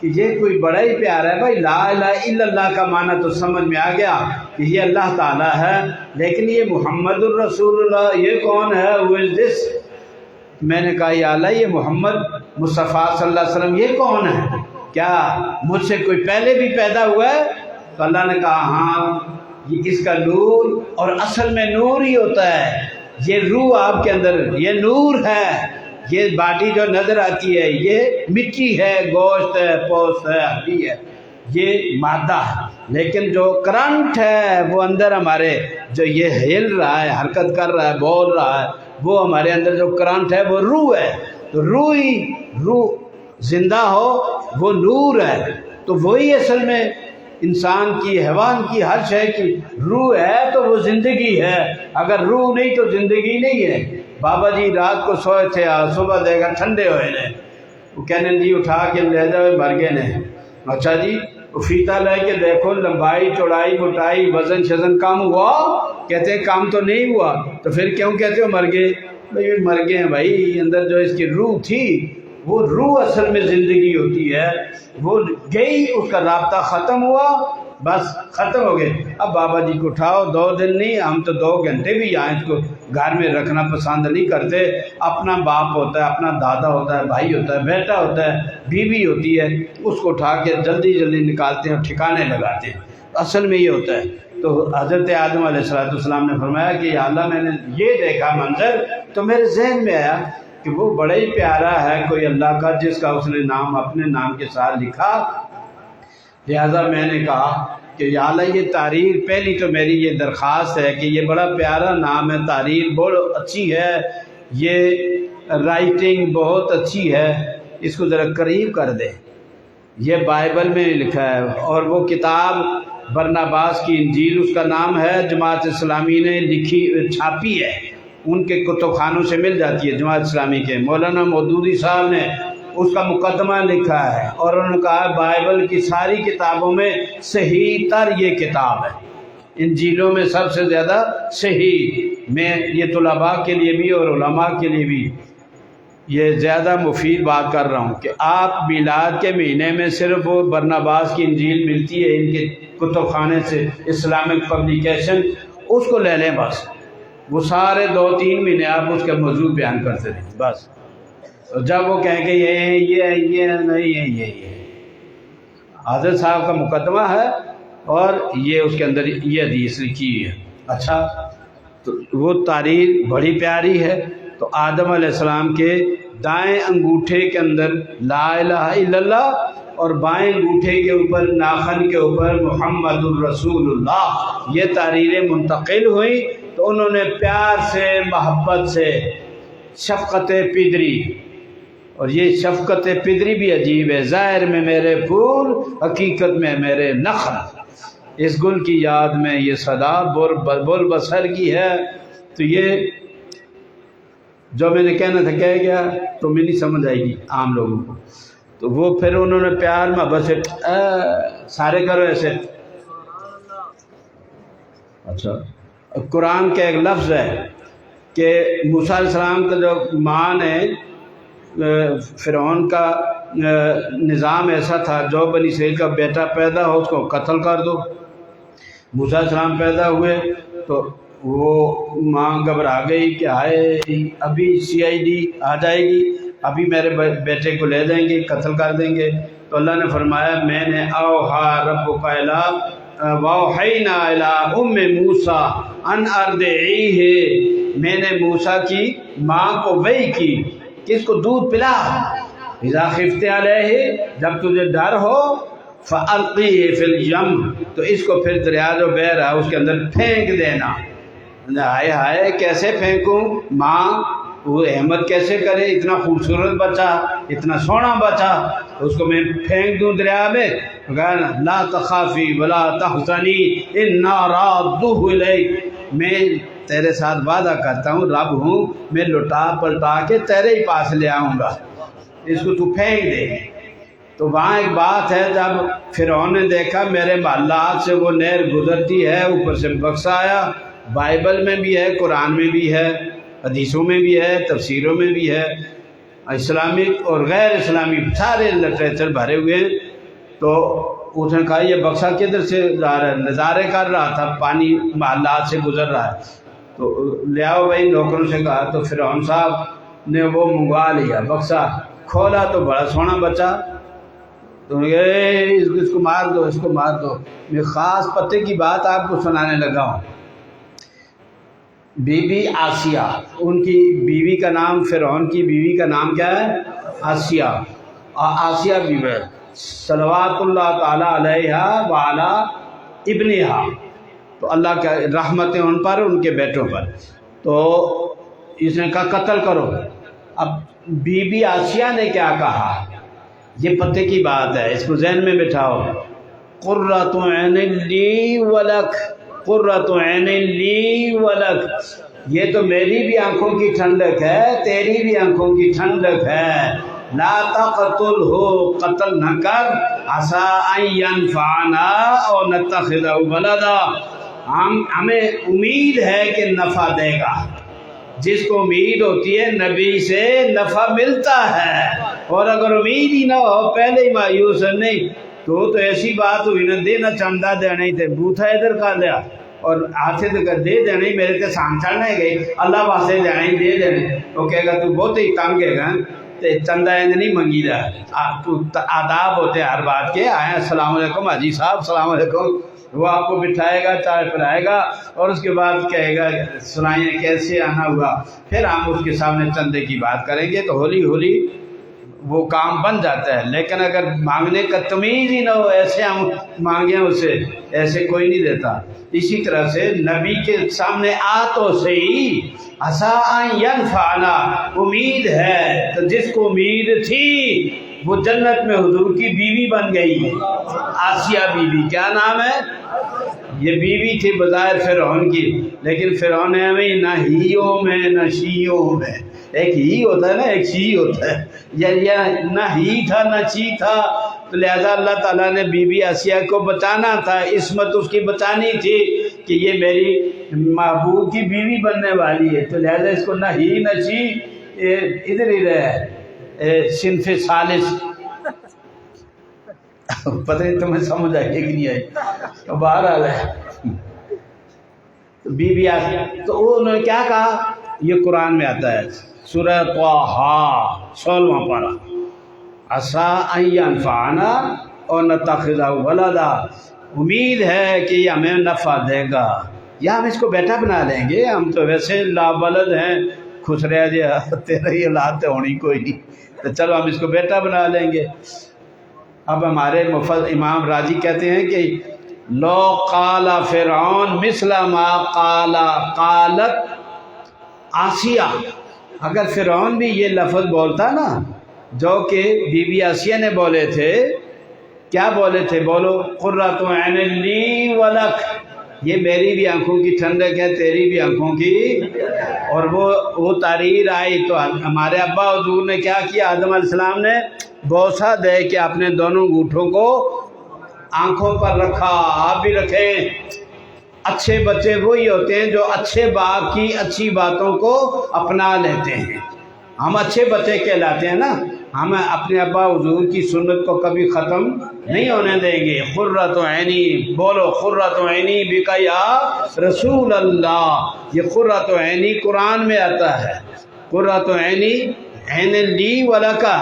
کہ یہ کوئی بڑا ہی پیارا ہے. بھائی لا الہ الا اللہ کا معنی تو سمجھ میں آ گیا کہ یہ اللہ تعالیٰ ہے، لیکن یہ محمد الرسول اللہ یہ کون ہے؟ Who is this؟ میں نے کہا یا اللہ یہ محمد مصطفیٰ صلی اللہ علیہ وسلم یہ کون ہے؟ کیا مجھ سے کوئی پہلے بھی پیدا ہوا ہے؟ تو اللہ نے کہا ہاں، یہ اس کا نور، اور اصل میں نور ہی ہوتا ہے. یہ روح آپ کے اندر، یہ نور ہے. یہ باڈی جو نظر آتی ہے یہ مٹی ہے، گوشت ہے، پوست ہے، ہڈی ہے، یہ مادہ ہے. لیکن جو کرنٹ ہے وہ اندر ہمارے، جو یہ ہل رہا ہے، حرکت کر رہا ہے، بول رہا ہے، وہ ہمارے اندر جو کرنٹ ہے وہ روح ہے. تو روح زندہ ہو وہ نور ہے. تو وہی اصل میں انسان کی، حیوان کی، ہر شے کی روح ہے تو وہ زندگی ہے. اگر روح نہیں تو زندگی نہیں ہے. بابا جی رات کو سوئے تھے، صبح دے گا ٹھنڈے ہوئے نے، وہ کہنے جی اٹھا کے لے جاؤ مر گئے نے. اچھا جی فیتا لے کے دیکھو لمبائی چوڑائی موٹائی وزن شزن کم ہوا؟ کہتے ہیں کام تو نہیں ہوا. تو پھر کیوں کہتے ہو مر گئے؟ بھائی مر گئے ہیں بھائی، اندر جو اس کی روح تھی وہ روح اصل میں زندگی ہوتی ہے. وہ گئی، اس کا رابطہ ختم ہوا، بس ختم ہو گئے. اب بابا جی کو اٹھاؤ، 2 دن نہیں، ہم تو 2 گھنٹے بھی یہاں اس کو گھر میں رکھنا پسند نہیں کرتے. اپنا باپ ہوتا ہے، اپنا دادا ہوتا ہے، بھائی ہوتا ہے، بیٹا ہوتا ہے، بیوی ہوتی ہے، اس کو اٹھا کے جلدی جلدی نکالتے ہیں اور ٹھکانے لگاتے ہیں. اصل میں یہ ہوتا ہے. تو حضرت آدم علیہ السلام نے فرمایا کہ یا اللہ میں نے یہ دیکھا منظر تو میرے ذہن میں آیا کہ وہ بڑا ہی پیارا ہے کوئی اللہ کا، جس کا اس نے نام اپنے نام کے ساتھ لکھا. لہذا میں نے کہا کہ یا اللہ یہ تعریف، پہلی تو میری یہ درخواست ہے کہ یہ بڑا پیارا نام ہے، تعریف بہت اچھی ہے، یہ رائٹنگ بہت اچھی ہے، اس کو ذرا قریب کر دے. یہ بائبل میں لکھا ہے، اور وہ کتاب برناباس کی انجیل اس کا نام ہے، جماعت اسلامی نے لکھی چھاپی ہے، ان کے کتب خانوں سے مل جاتی ہے جماعت اسلامی کے. مولانا مودودی صاحب نے اس کا مقدمہ لکھا ہے، اور انہوں نے کہا بائبل کی ساری کتابوں میں صحیح تر یہ کتاب ہے، انجیلوں میں سب سے زیادہ صحیح. میں یہ طلباء کے لیے بھی اور علماء کے لیے بھی یہ زیادہ مفید بات کر رہا ہوں کہ آپ میلاد کے مہینے میں صرف وہ برناباس کی انجیل ملتی ہے ان کے کتب خانے سے، اسلامک پبلیکیشن، اس کو لے لیں بس. وہ سارے 2-3 مہینے آپ اس کا موضوع بیان کرتے رہیں بس. جب وہ کہیں کہ یہ نہیں یہ حضرت صاحب کا مقدمہ ہے اور یہ اس کے اندر یہ حدیث لکھی ہے. اچھا تو وہ تاریخ بڑی پیاری ہے. تو آدم علیہ السلام کے دائیں انگوٹھے کے اندر لا الہ الا اللہ اور بائیں انگوٹھے کے اوپر ناخن کے اوپر محمد الرسول اللہ، یہ تحریریں منتقل ہوئی. تو انہوں نے پیار سے، محبت سے، شفقت پدری، اور یہ شفقت پدری بھی عجیب ہے. ظاہر میں میرے پھول، حقیقت میں میرے نخل، اس گل کی یاد میں یہ صدا بل بسر کی ہے. تو یہ جو میں نے کہنا تھا کہہ گیا، تو میں نہیں سمجھ آئے گی عام لوگوں کو. تو وہ پھر انہوں نے پیار محبت سے سارے کرو ایسے. اچھا قرآن کا ایک لفظ ہے کہ موسیٰ علیہ السلام کا جو ماں نے، فرعون کا نظام ایسا تھا جو بنی اسرائیل کا بیٹا پیدا ہو اس کو قتل کر دو. موسیٰ علیہ السلام پیدا ہوئے تو وہ ماں گھبرا گئی کہ ہائے ابھی CID آ جائے گی، ابھی میرے بیٹے کو لے جائیں گے، قتل کر دیں گے. تو اللہ نے فرمایا میں نے اوحا ربک الی واوحینا الی ام موسیٰ ان ارضعیہ، میں نے موسیٰ کی ماں کو وحی کی کہ اس کو دودھ پلا. اذا خفت علیہ، جب تجھے ڈر ہو، فالقیہ فی الیم، تو اس کو پھر دریا جو بہہ رہا ہے اس کے اندر پھینک دینا. ہائے ہائے کیسے پھینکوں؟ ماں وہ احمد کیسے کرے؟ اتنا خوبصورت بچہ، اتنا سونا بچہ، اس کو میں پھینک دوں دریا میں؟ لا تخافی ولا تحزنی انا رادوہ الیک، میں تیرے ساتھ وعدہ کرتا ہوں، رب ہوں، میں لٹا پلٹا کے تیرے ہی پاس لے آؤں گا، اس کو تو پھینک دے. تو وہاں ایک بات ہے، جب فرعون نے دیکھا میرے محلات سے وہ نہر گزرتی ہے، اوپر سے بکسا آیا، بائبل میں بھی ہے، قرآن میں بھی ہے، حدیثوں میں بھی ہے، تفسیروں میں بھی ہے، اسلامک اور غیر اسلامی سارے لٹریچر بھرے ہوئے ہیں. تو اس نے کہا یہ بکسا کدھر سے جا رہا ہے؟ نظارے کر رہا تھا، پانی محلات سے گزر رہا ہے، تو لے آؤ بھائی، نوکروں سے کہا۔ تو فرعون صاحب نے وہ منگوا لیا بکسا، کھولا تو بڑا سونا بچا، تو اس کو مار دو، اس کو مار دو۔ میں خاص پتے کی بات آپ کو سنانے لگا ہوں۔ بی بی آسیہ، ان کی بیوی کا نام، فرعون کی بیوی کا نام کیا ہے؟ آسیہ۔ آسیہ بیوی صلوات اللہ تعالی علیہ وعلی ابنہا، تو اللہ کا رحمتیں ان پر، ان کے بیٹوں پر۔ تو اس نے کہا قتل کرو۔ اب بی بی آسیہ نے کیا کہا؟ یہ پتے کی بات ہے، اس کو ذہن میں بٹھاؤ۔ قرۃ عین لی ولک، قرۃ عین لی ولک، یہ تو میری بھی آنکھوں کی ٹھنڈک ہے، تیری بھی آنکھوں کی ٹھنڈک ہے۔ لا تقتلہ، قتل نہ کر، عسیٰ ان ینفعنا او نتخذہ ولدا، ہمیں امید ہے کہ نفع دے گا۔ جس کو امید ہوتی ہے نبی سے نفع ملتا ہے، اور اگر امید ہی نہ ہو، پہلے ہی مایوس ہے، نہیں تو ایسی بات ہوئی نہ دینا چندہ دینا ہی تھے، بوتھا ادھر کھا لیا اور ہاتھے تو دے دینا ہی، میرے تے سان چڑھنے گئی، اللہ واسطے دینا ہی دے دینے۔ وہ کہے گا تو بہت ہی تنگ ہے گا، چندہ نہیں منگی دا، آداب ہوتے ہر بات کے، آئے السلام علیکم حاجی صاحب، السلام علیکم، وہ آپ کو بٹھائے گا، چائے پلائے گا، اور اس کے بعد کہے گا سنائیں کیسے آنا ہوا، پھر ہم اس کے سامنے چندے کی بات کریں گے، تو ہولی ہولی وہ کام بن جاتا ہے۔ لیکن اگر مانگنے کا تمیز ہی نہ ہو، ایسے ہم مانگیں اسے، ایسے کوئی نہیں دیتا۔ اسی طرح سے نبی کے سامنے آ تو صحیح، عسیٰ ان ینفعنا، امید ہے، تو جس کو امید تھی وہ جنت میں حضور کی بیوی بن گئی، آسیہ بیوی۔ کیا نام ہے؟ یہ بیوی تھی بظاہر فرعون کی، لیکن فرعون میں نہ ہیوں میں نہ شیوں میں، ایک ہی ہوتا ہے نا، ایک شی ہوتا ہے، یا نہ ہی تھا نہ چی تھا، تو لہذا اللہ تعالیٰ نے بی بی آسیہ کو بچانا تھا، عصمت اس کی بچانی تھی کہ یہ میری محبوب کی بیوی بننے والی ہے، تو لہذا اس کو نہ ہی نہ چی، ادھر ہی رہے صنف ثالث۔ پتہ نہیں تمہیں سمجھ آئی کہ نہیں آئی، تو بہرحال ہے بی بی آسیہ۔ تو انہوں نے کیا کہا؟ یہ قرآن میں آتا ہے، سورہ طٰہٰ 16واں پارہ، عسیٰ ان ینفعنا اور نتخذہ ولدا، امید ہے کہ یہ ہمیں نفع دے گا، یا ہم اس کو بیٹا بنا لیں گے، ہم تو ویسے لا ولد ہیں، خسرے جی تیرا ہی اولاد تو ہونی کوئی نہیں، تو چلو ہم اس کو بیٹا بنا لیں گے۔ اب ہمارے مفسر امام راضی کہتے ہیں کہ لو قال فرعون مثل ما قالت آسیہ، اگر فرعون بھی یہ لفظ بولتا نا جو کہ بی بی آسیہ نے بولے تھے، کیا بولے تھے؟ بولو، قرۃ عین لی ولک، یہ میری بھی آنکھوں کی ٹھنڈک ہے، تیری بھی آنکھوں کی، اور وہ تحریر آئی تو ہمارے ابا حضور نے کیا کیا؟ آدم علیہ السلام نے بوسہ دے کے اپنے دونوں انگوٹھوں کو آنکھوں پر رکھا، آپ بھی رکھیں۔ اچھے بچے وہی ہوتے ہیں جو اچھے باپ کی اچھی باتوں کو اپنا لیتے ہیں، ہم اچھے بچے کہلاتے ہیں نا، ہم اپنے ابا حضور کی سنت کو کبھی ختم نہیں ہونے دیں گے۔ قرۃ عینی، بولو قرۃ عینی بک یا رسول اللہ، یہ قرۃ عینی قرآن میں آتا ہے، قرۃ عینی عین لی ولکا،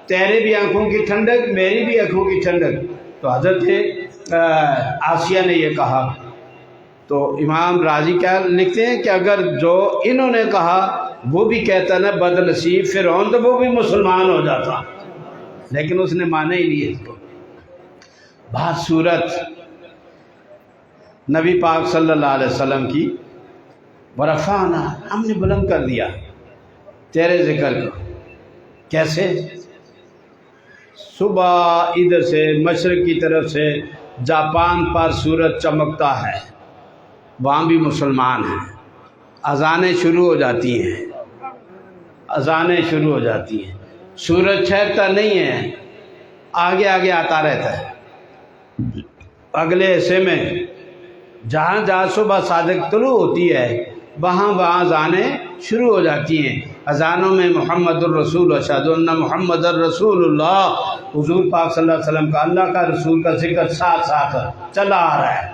تیرے بھی آنکھوں کی ٹھنڈک، میری بھی آنکھوں کی ٹھنڈک۔ تو حضرت آسیہ نے یہ کہا، تو امام راضی کیا لکھتے ہیں کہ اگر جو انہوں نے کہا وہ بھی کہتا نا بد نصیب فرعون، تو وہ بھی مسلمان ہو جاتا، لیکن اس نے مانا ہی نہیں اس کو۔ بات صورت نبی پاک صلی اللہ علیہ وسلم کی، ورفعنا، ہم نے بلند کر دیا تیرے ذکر کو۔ کیسے؟ صبح ادھر سے مشرق کی طرف سے جاپان پر سورج چمکتا ہے، وہاں بھی مسلمان ہیں، اذانیں شروع ہو جاتی ہیں، اذانیں شروع ہو جاتی ہیں، سورج ٹھہرتا نہیں ہے، آگے آگے آتا رہتا ہے۔ اگلے حصے میں جہاں جہاں صبح صادق طلوع ہوتی ہے، وہاں اذانیں شروع ہو جاتی ہیں. اذانوں میں محمد الرسول اشہد ان محمد الرسول اللہ، حضور پاک صلی اللہ علیہ وسلم کا، اللہ کا رسول کا ذکر ساتھ ساتھ چلا آ رہا ہے.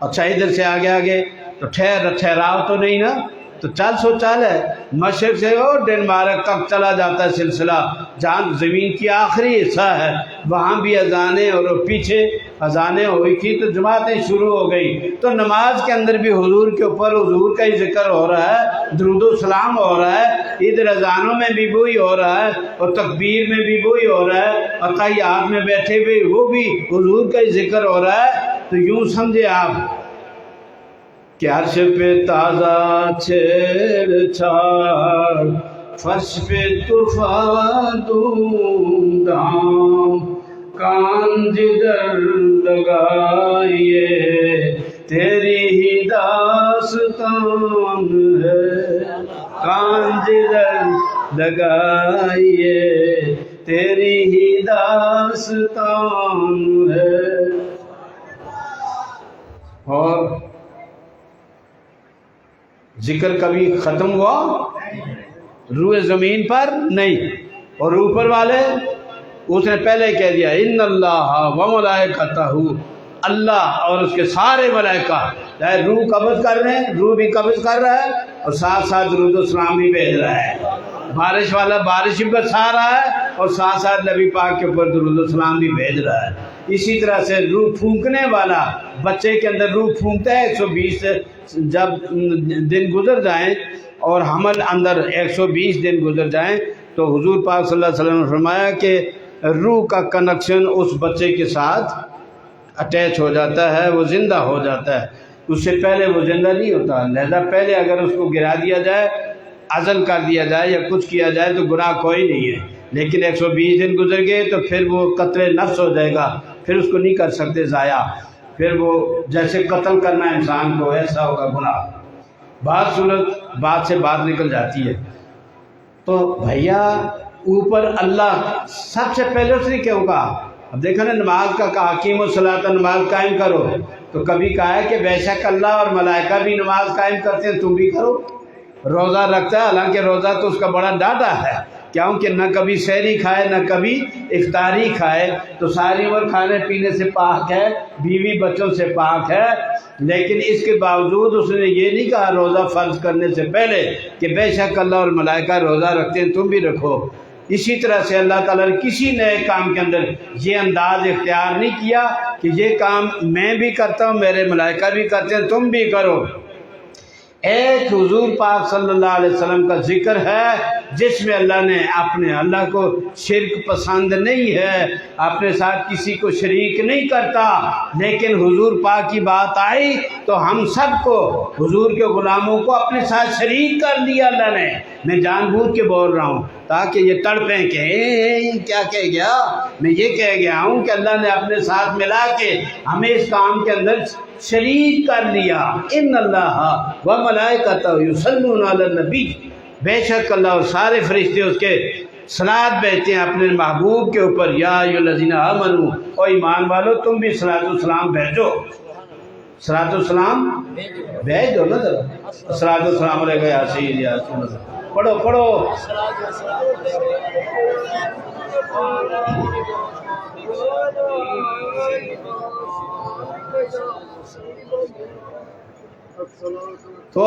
اچھا ادھر سے آگے تو ٹھہراؤ تو نہیں نا، تو چل سو چل ہے. مشرق سے وہ ڈنمارک تک چلا جاتا ہے سلسلہ، جہاں زمین کی آخری حصہ ہے وہاں بھی اذانیں، اور پیچھے اذانیں ہوئی تھی تو جماعتیں شروع ہو گئی. تو نماز کے اندر بھی حضور کے اوپر حضور کا ہی ذکر ہو رہا ہے، درود و سلام ہو رہا ہے. ادھر اذانوں میں بھی وہی ہو رہا ہے، اور تکبیر میں بھی وہی ہو رہا ہے، اور تحیات میں بیٹھے ہوئے وہ بھی حضور کا ہی ذکر ہو رہا ہے. تو یوں سمجھے آپ کہ عرش پہ تازہ چھیڑ چھاڑ، فرش پہ طوفان دھوم دھام، کان جدھر لگائیے تیری ہی داستان ہے، کان جدھر لگائیے تیری ہی داستان ہے. اور ذکر کبھی ختم ہوا روئے زمین پر نہیں. اور اوپر والے اس نے پہلے کہہ دیا ان اللہ و ملائکتہ، اللہ اور اس کے سارے ملائکہ، چاہے روح قبض کر رہے ہیں، روح بھی قبض کر رہا ہے اور ساتھ ساتھ درود و سلام بھی بھیج رہا ہے. بارش والا بارش بھی برسا رہا ہے اور ساتھ ساتھ نبی پاک کے اوپر درود و سلام بھی بھیج رہا ہے. اسی طرح سے روح پھونکنے والا، بچے کے اندر روح پھونکتا ہے 120 جب دن گزر جائیں اور حمل اندر 120 دن گزر جائیں تو حضور پاک صلی اللہ علیہ وسلم نے فرمایا کہ روح کا کنیکشن اس بچے کے ساتھ اٹیچ ہو جاتا ہے، وہ زندہ ہو جاتا ہے. اس سے پہلے وہ زندہ نہیں ہوتا. لہذا پہلے اگر اس کو گرا دیا جائے، عزل کر دیا جائے یا کچھ کیا جائے تو گناہ کوئی نہیں ہے. لیکن 120 دن گزر گئے تو پھر وہ قتل نفس ہو جائے گا، پھر اس کو نہیں کر سکتے ضائع. پھر وہ جیسے قتل کرنا انسان کو، ایسا ہوگا گناہ. بات سے بات نکل جاتی ہے. تو بھیا اوپر اللہ سب سے پہلے اس نے کیوں کہا؟ اب دیکھو نا، نماز کا کہا اقیموا الصلاۃ، نماز قائم کرو. تو کبھی کہا ہے کہ بے شک اللہ اور ملائکہ بھی نماز قائم کرتے ہیں، تم بھی کرو. روزہ رکھتا ہے، حالانکہ روزہ تو اس کا بڑا ڈاٹا ہے، کیونکہ نہ کبھی سحری کھائے نہ کبھی افطاری کھائے، تو ساری عمر کھانے پینے سے پاک ہے، بیوی بچوں سے پاک ہے. لیکن اس کے باوجود اس نے یہ نہیں کہا روزہ فرض کرنے سے پہلے کہ بے شک اللہ اور ملائکہ روزہ رکھتے ہیں، تم بھی رکھو. اسی طرح سے اللہ تعالیٰ نے کسی نئے کام کے اندر یہ انداز اختیار نہیں کیا کہ یہ کام میں بھی کرتا ہوں، میرے ملائکہ بھی کرتے ہیں، تم بھی کرو. ایک حضور پاک صلی اللہ علیہ وسلم کا ذکر ہے جس میں اللہ نے اللہ کو شرک پسند نہیں ہے، اپنے ساتھ کسی کو شریک نہیں کرتا. لیکن حضور پاک کی بات آئی تو ہم سب کو، حضور کے غلاموں کو اپنے ساتھ شریک کر دیا اللہ نے. میں جان بوجھ کے بول رہا ہوں تاکہ یہ تڑپیں کہ کیا کہہ گیا. میں یہ کہہ گیا ہوں کہ اللہ نے اپنے ساتھ ملا کے ہمیں اس کام کے اندر شریک کر لیا. ان اللہ و ملائکتہ یصلون علی النبی، بے شک اللہ اور سارے فرشتے اس کے صلاۃ بھیجتے ہیں اپنے محبوب کے اوپر. یا ایھا الذین آمنوا، او ایمان والو تم بھی صلاۃ و سلام بھیجو. صلاۃ و سلام بھیج دو نا ذرا. صلاۃ و سلام علیکہ یا سیدی یا رسول اللہ. پڑھو تو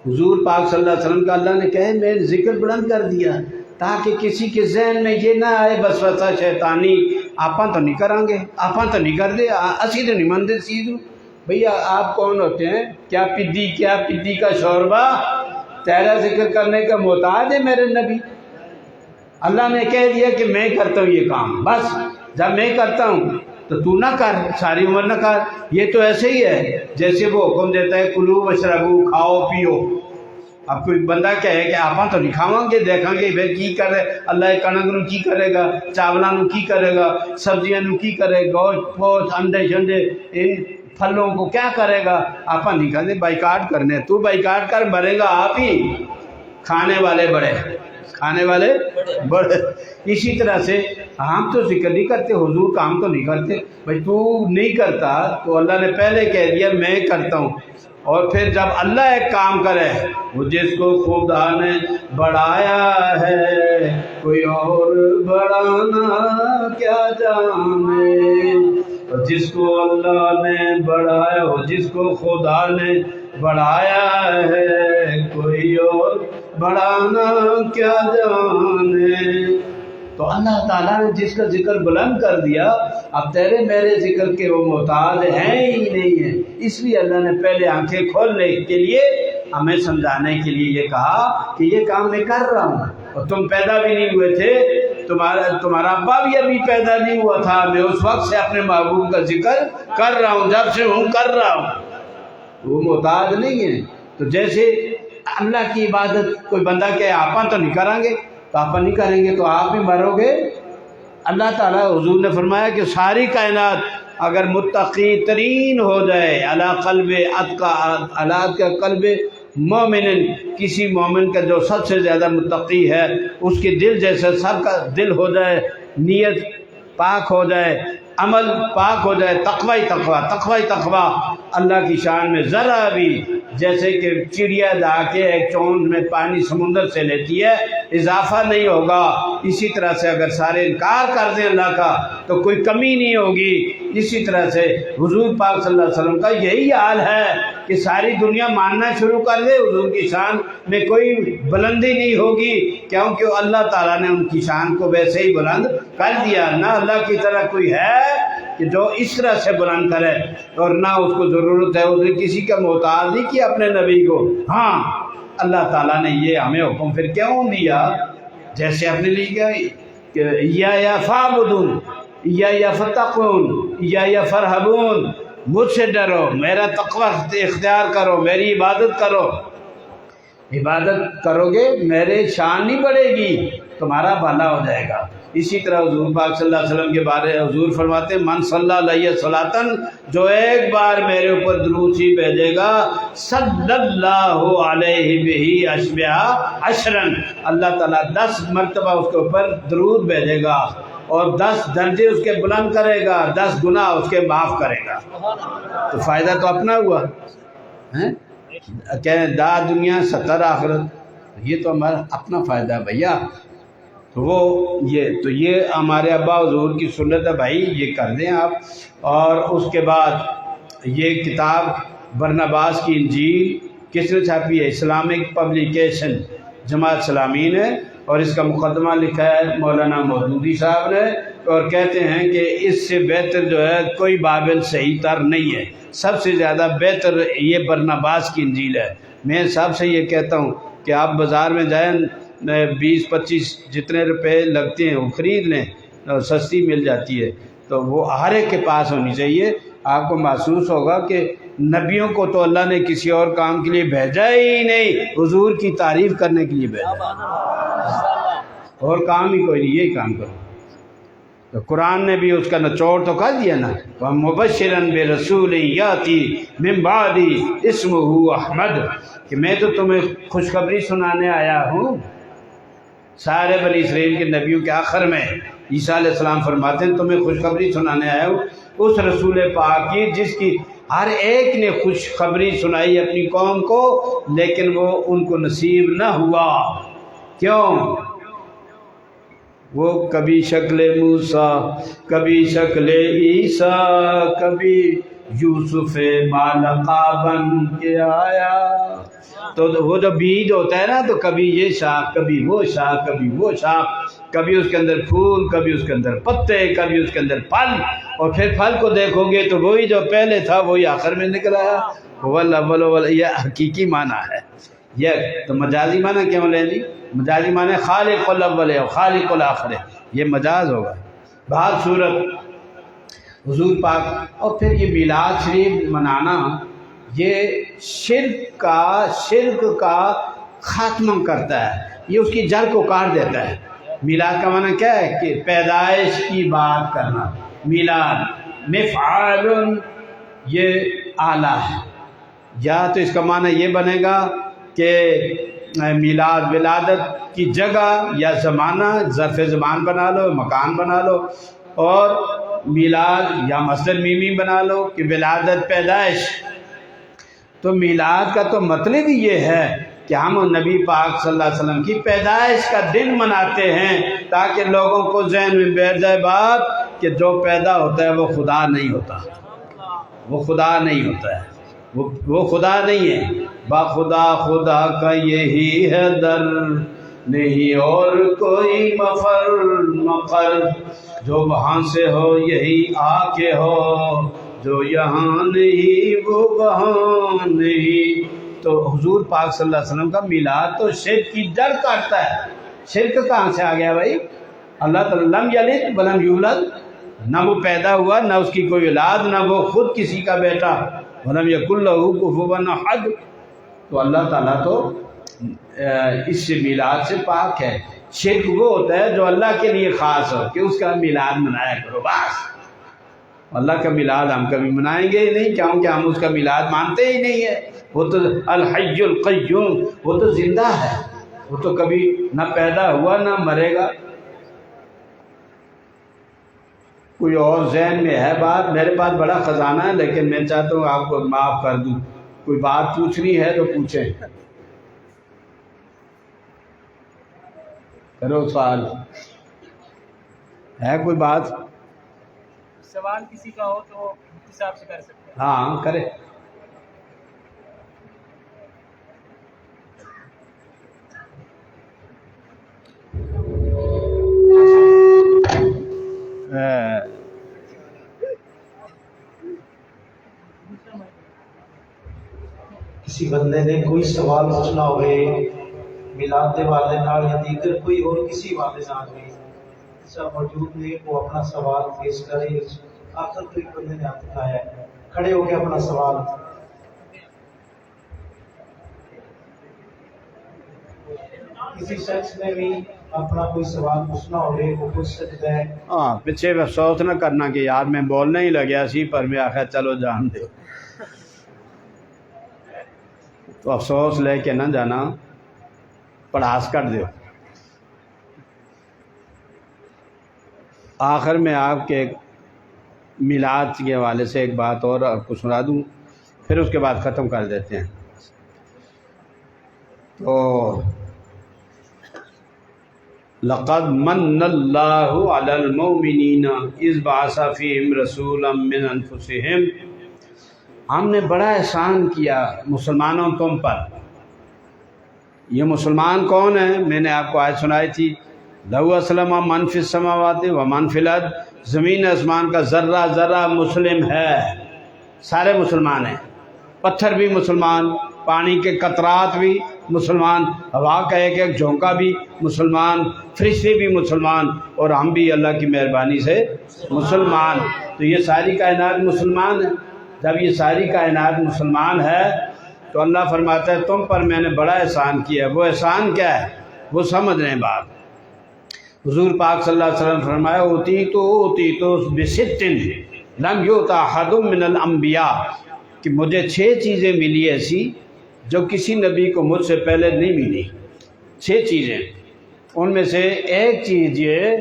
حضور پاک صلی اللہ علیہ وسلم کا اللہ نے کہے میں ذکر بلند کر دیا تاکہ کسی کے ذہن میں یہ نہ آئے وسوسہ شیطانی، آپاں تو نہیں کریں گے، آپاں تو نہیں کر دے، اسی تو نہیں مندے سیدھو. بھیا آپ کون ہوتے ہیں؟ کیا پدی کا شوربہ تیرا ذکر کرنے کا محتاج ہے میرے نبی؟ اللہ نے کہہ دیا کہ میں کرتا ہوں یہ کام، بس جب میں کرتا ہوں تو تو نہ کر، ساری عمر نہ کر. یہ تو ایسے ہی ہے جیسے وہ حکم دیتا ہے کلو وشربو، کھاؤ پیو. اب کوئی بندہ کہے کہ آپ تو نہیں کھاواں گے، دیکھاں گے پھر کی کرے اللہ، کنک نو کی کرے گا، چاولاں نو کی کرے گا، سبزیاں نو کی کرے گا، گوشت پوشت انڈے شنڈے ان پھلوں کو کیا کرے گا؟ آپ نہیں کھاتے، بائیکاٹ کرنے. تو بائیکاٹ کر، مرے گا آپ ہی، کھانے والے بڑے. اسی طرح سے ہم تو ذکر نہیں کرتے، حضور کا ہم تو نہیں کرتے. بھائی تو نہیں کرتا تو اللہ نے پہلے کہہ دیا میں کرتا ہوں. اور پھر جب اللہ ایک کام کرے، وہ جس کو خدا نے بڑھایا ہے کوئی اور بڑھانا کیا جانے، اور جس کو اللہ نے بڑھایا ہو، جس کو خدا نے بڑھایا ہے کوئی اور بڑھانا کیا جانے۔ تو اللہ تعالیٰ نے جس کا ذکر بلند کر دیا، اب تیرے میرے ذکر کے وہ محتاج ہیں ہی نہیں ہیں، اس لیے اللہ نے پہلے آنکھیں کھولنے کے لیے ہمیں سمجھانے کے لیے یہ کہا کہ یہ کام میں کر رہا ہوں، اور تم پیدا بھی نہیں ہوئے تھے، تمہارا ابا بھی ابھی پیدا نہیں ہوا تھا، میں اس وقت سے اپنے محبوب کا ذکر کر رہا ہوں، جب سے ہوں کر رہا ہوں، وہ محتاج نہیں ہے۔ تو جیسے اللہ کی عبادت کوئی بندہ کہ آپاں تو نہیں کریں گے، تو آپ نہیں کریں گے تو آپ بھی مرو گے۔ اللہ تعالیٰ حضور نے فرمایا کہ ساری کائنات اگر متقی ترین ہو جائے، علی قلب اتقى قلب مومن، کسی مومن کا جو سب سے زیادہ متقی ہے اس کے دل جیسے سب کا دل ہو جائے، نیت پاک ہو جائے، عمل پاک ہو جائے، تقوی تقوی اللہ کی شان میں ذرا بھی، جیسے کہ چڑیا جا کے ایک چوند میں پانی سمندر سے لیتی ہے اضافہ نہیں ہوگا، اسی طرح سے اگر سارے انکار کر دیں اللہ کا تو کوئی کمی نہیں ہوگی۔ اسی طرح سے حضور پاک صلی اللہ علیہ وسلم کا یہی حال ہے کہ ساری دنیا ماننا شروع کر دے، حضور کی شان میں کوئی بلندی نہیں ہوگی، کیونکہ اللہ تعالیٰ نے ان کی شان کو ویسے ہی بلند کر دیا۔ نہ اللہ کی طرح کوئی ہے کہ جو اس طرح سے بلند کرے، اور نہ اس کو ضرورت ہے، اس نے کسی کا محتاج نہیں کیا اپنے نبی کو۔ ہاں اللہ تعالیٰ نے یہ ہمیں حکم پھر کیوں دیا، جیسے اپنے لیے کہ یا فعبدون یا فتقون یا فرحبون، مجھ سے ڈرو، میرا تقوی اختیار کرو، میری عبادت کرو، عبادت کرو گے میرے شان نہیں بڑھے گی، تمہارا بھلا ہو جائے گا۔ اسی طرح حضور پاک صلی اللہ علیہ وسلم کے بارے حضور فرماتے ہیں من صلی علیہ صلاۃً، جو ایک بار میرے اوپر درود ہی بھیجے گا، صلی اللہ علیہ بہ اشبع عشرا، اللہ تعالیٰ 10 مرتبہ اس کے اوپر درود بھیجے گا اور 10 درجے اس کے بلند کرے گا، 10 گناہ اس کے معاف کرے گا۔ تو فائدہ تو اپنا ہوا، کہیں دا دنیا 70 آخرت، یہ تو ہمارا اپنا فائدہ ہے بھیا۔ تو یہ ہمارے ابا حضور کی سنت ہے بھائی، یہ کر دیں آپ۔ اور اس کے بعد یہ کتاب برنباس کی انجیل کس نے چھاپی ہے؟ اسلامک پبلیکیشن جماعت سلامین ہے، اور اس کا مقدمہ لکھا ہے مولانا مودودی صاحب نے، اور کہتے ہیں کہ اس سے بہتر جو ہے کوئی بابل صحیح تر نہیں ہے، سب سے زیادہ بہتر یہ برنباس کی انجیل ہے۔ میں سب سے یہ کہتا ہوں کہ آپ بازار میں جائیں، 20-25 جتنے روپے لگتے ہیں وہ خرید لیں، سستی مل جاتی ہے، تو وہ ہر ایک کے پاس ہونی چاہیے۔ آپ کو محسوس ہوگا کہ نبیوں کو تو اللہ نے کسی اور کام کے لیے بھیجا ہی نہیں، حضور کی تعریف کرنے کے لیے بھیجا، اور کام ہی کوئی نہیں، یہی کام کرو۔ تو قرآن نے بھی اس کا نچوڑ تو کر دیا نا، وَمُبَشِّرًا بِرَسُولٍ يَأْتِي مِن بَعْدِي اسْمُهُ احمد، کہ میں تو تمہیں خوشخبری سنانے آیا ہوں۔ سارے بنی اسرائیل کے نبیوں کے آخر میں عیسیٰ علیہ السلام فرماتے ہیں تمہیں خوشخبری سنانے آیا ہوں اس رسول پاک کی جس کی ہر ایک نے خوشخبری سنائی اپنی قوم کو، لیکن وہ ان کو نصیب نہ ہوا۔ کیوں؟ وہ کبھی شکل موسیٰ، کبھی شکل عیسیٰ، کبھی یوسف مالقا بن کے آیا۔ تو وہ جو بیج ہوتا ہے نا، تو کبھی یہ شاخ، کبھی وہ شاخ، کبھی وہ شاخ، کبھی اس کے اندر پھول، کبھی اس کے اندر پتے، کبھی اس کے اندر پھل، اور پھر پھل کو دیکھو گے تو وہی جو پہلے تھا وہی آخر میں نکل آیا۔ والاول، یہ حقیقی معنی ہے۔ یہ تو مجازی معنی کیوں لے لی؟ مجازی معنی خالق الاول ہے، خالق الآخر ہے، یہ مجاز ہوگا۔ بہت صورت حضور پاک، اور پھر یہ میلاد شریف منانا یہ شرک کا خاتمہ کرتا ہے، یہ اس کی جڑ کو کاٹ دیتا ہے۔ میلاد کا معنی کیا ہے؟ کہ پیدائش کی بات کرنا۔ میلاد مفعال، یہ آلہ ہے، یا تو اس کا معنی یہ بنے گا کہ میلاد ولادت کی جگہ یا زمانہ، ظرف زمان بنا لو، مکان بنا لو، اور میلاد یا مصدر میمی بنا لو کہ ولادت پیدائش۔ تو میلاد کا تو مطلب ہی یہ ہے کہ ہم نبی پاک صلی اللہ علیہ وسلم کی پیدائش کا دن مناتے ہیں، تاکہ لوگوں کو ذہن میں بیٹھ جائے بات کہ جو پیدا ہوتا ہے وہ خدا نہیں ہوتا، وہ خدا نہیں ہوتا ہے، وہ خدا نہیں ہے۔ باخدا خدا کا یہی ہے در، نہیں اور کوئی مفر مقر، جو وہاں سے ہو یہی آ کے ہو، جو یہاں نہیں وہ وہاں نہیں۔ تو حضور پاک صلی اللہ علیہ وسلم کا میلاد تو شرک کی جڑ کاٹتا ہے۔ شرک کہاں سے آ گیا بھائی؟ اللہ تعالیٰ لم یلد ولم یولد، نہ وہ پیدا ہوا، نہ اس کی کوئی اولاد، نہ وہ خود کسی کا بیٹا، ولم یکن لہ کفوا احد۔ تو اللہ تعالیٰ تو اس میلاد سے پاک ہے۔ شرک وہ ہوتا ہے جو اللہ کے لیے خاص ہو کہ اس کا میلاد منایا کرو، بس۔ اللہ کا میلاد ہم کبھی منائیں گے ہی نہیں، کیونکہ ہم اس کا میلاد مانتے ہی نہیں ہیں۔ وہ تو الحی القیوم، وہ تو زندہ ہے، وہ تو کبھی نہ پیدا ہوا نہ مرے گا۔ کوئی اور ذہن میں ہے بات؟ میرے پاس بڑا خزانہ ہے، لیکن میں چاہتا ہوں آپ کو معاف کر دوں۔ کوئی بات پوچھنی ہے تو پوچھیں، کرو سوال۔ ہے کوئی بات؟ سوال کسی کا ہو تو اس حساب سے کر سکتے ہیں۔ ہاں کرے۔ کسی بندے نے کوئی سوال پوچھنا ہوئے میلاد دے والے نال یا دیگر کوئی اور کسی والے نال بھی سب موجود نے، وہ اپنا سوال پیش کرے۔ آخر تو ایک بندے نے ہاتھ اٹھایا ہے، کھڑے ہو کے اپنا سوال۔ کسی شخص نے بھی اپنا کوئی سوال پوچھنا ہوئے وہ پوچھ سکتا ہے۔ ہاں، پیچھے افسوس نہ کرنا کہ یار میں بولنے ہی لگیا سی، پر میں آخر چلو جان دے، تو افسوس لے کے نہ جانا، پڑھاس کر دیو۔ آخر میں آپ کے میلاد کے حوالے سے ایک بات اور آپ کو سنا دوں، پھر اس کے بعد ختم کر دیتے ہیں۔ تو لقد من اللہ علی المؤمنین اذ بعث فیہم رسولا من انفسہم، ہم نے بڑا احسان کیا مسلمانوں تم پر۔ یہ مسلمان کون ہیں؟ میں نے آپ کو آیت سنائی تھی، لہو اسلم من فی السماوات و من فی الارض، زمین آسمان کا ذرہ ذرہ مسلم ہے، سارے مسلمان ہیں، پتھر بھی مسلمان، پانی کے قطرات بھی مسلمان، ہوا کا ایک ایک جھونکا بھی مسلمان، فرشتے بھی مسلمان، اور ہم بھی اللہ کی مہربانی سے مسلمان۔ تو یہ ساری کائنات مسلمان ہے۔ جب یہ ساری کائنات مسلمان ہے تو اللہ فرماتا ہے تم پر میں نے بڑا احسان کیا ہے۔ وہ احسان کیا ہے وہ سمجھ رہے ہیں بات۔ حضور پاک صلی اللہ علیہ وسلم فرمایا اوتیتو بست لم یؤت احد من الانبیاء، کہ مجھے 6 چیزیں ملی ایسی جو کسی نبی کو مجھ سے پہلے نہیں ملی۔ 6 چیزیں، ان میں سے ایک چیز یہ،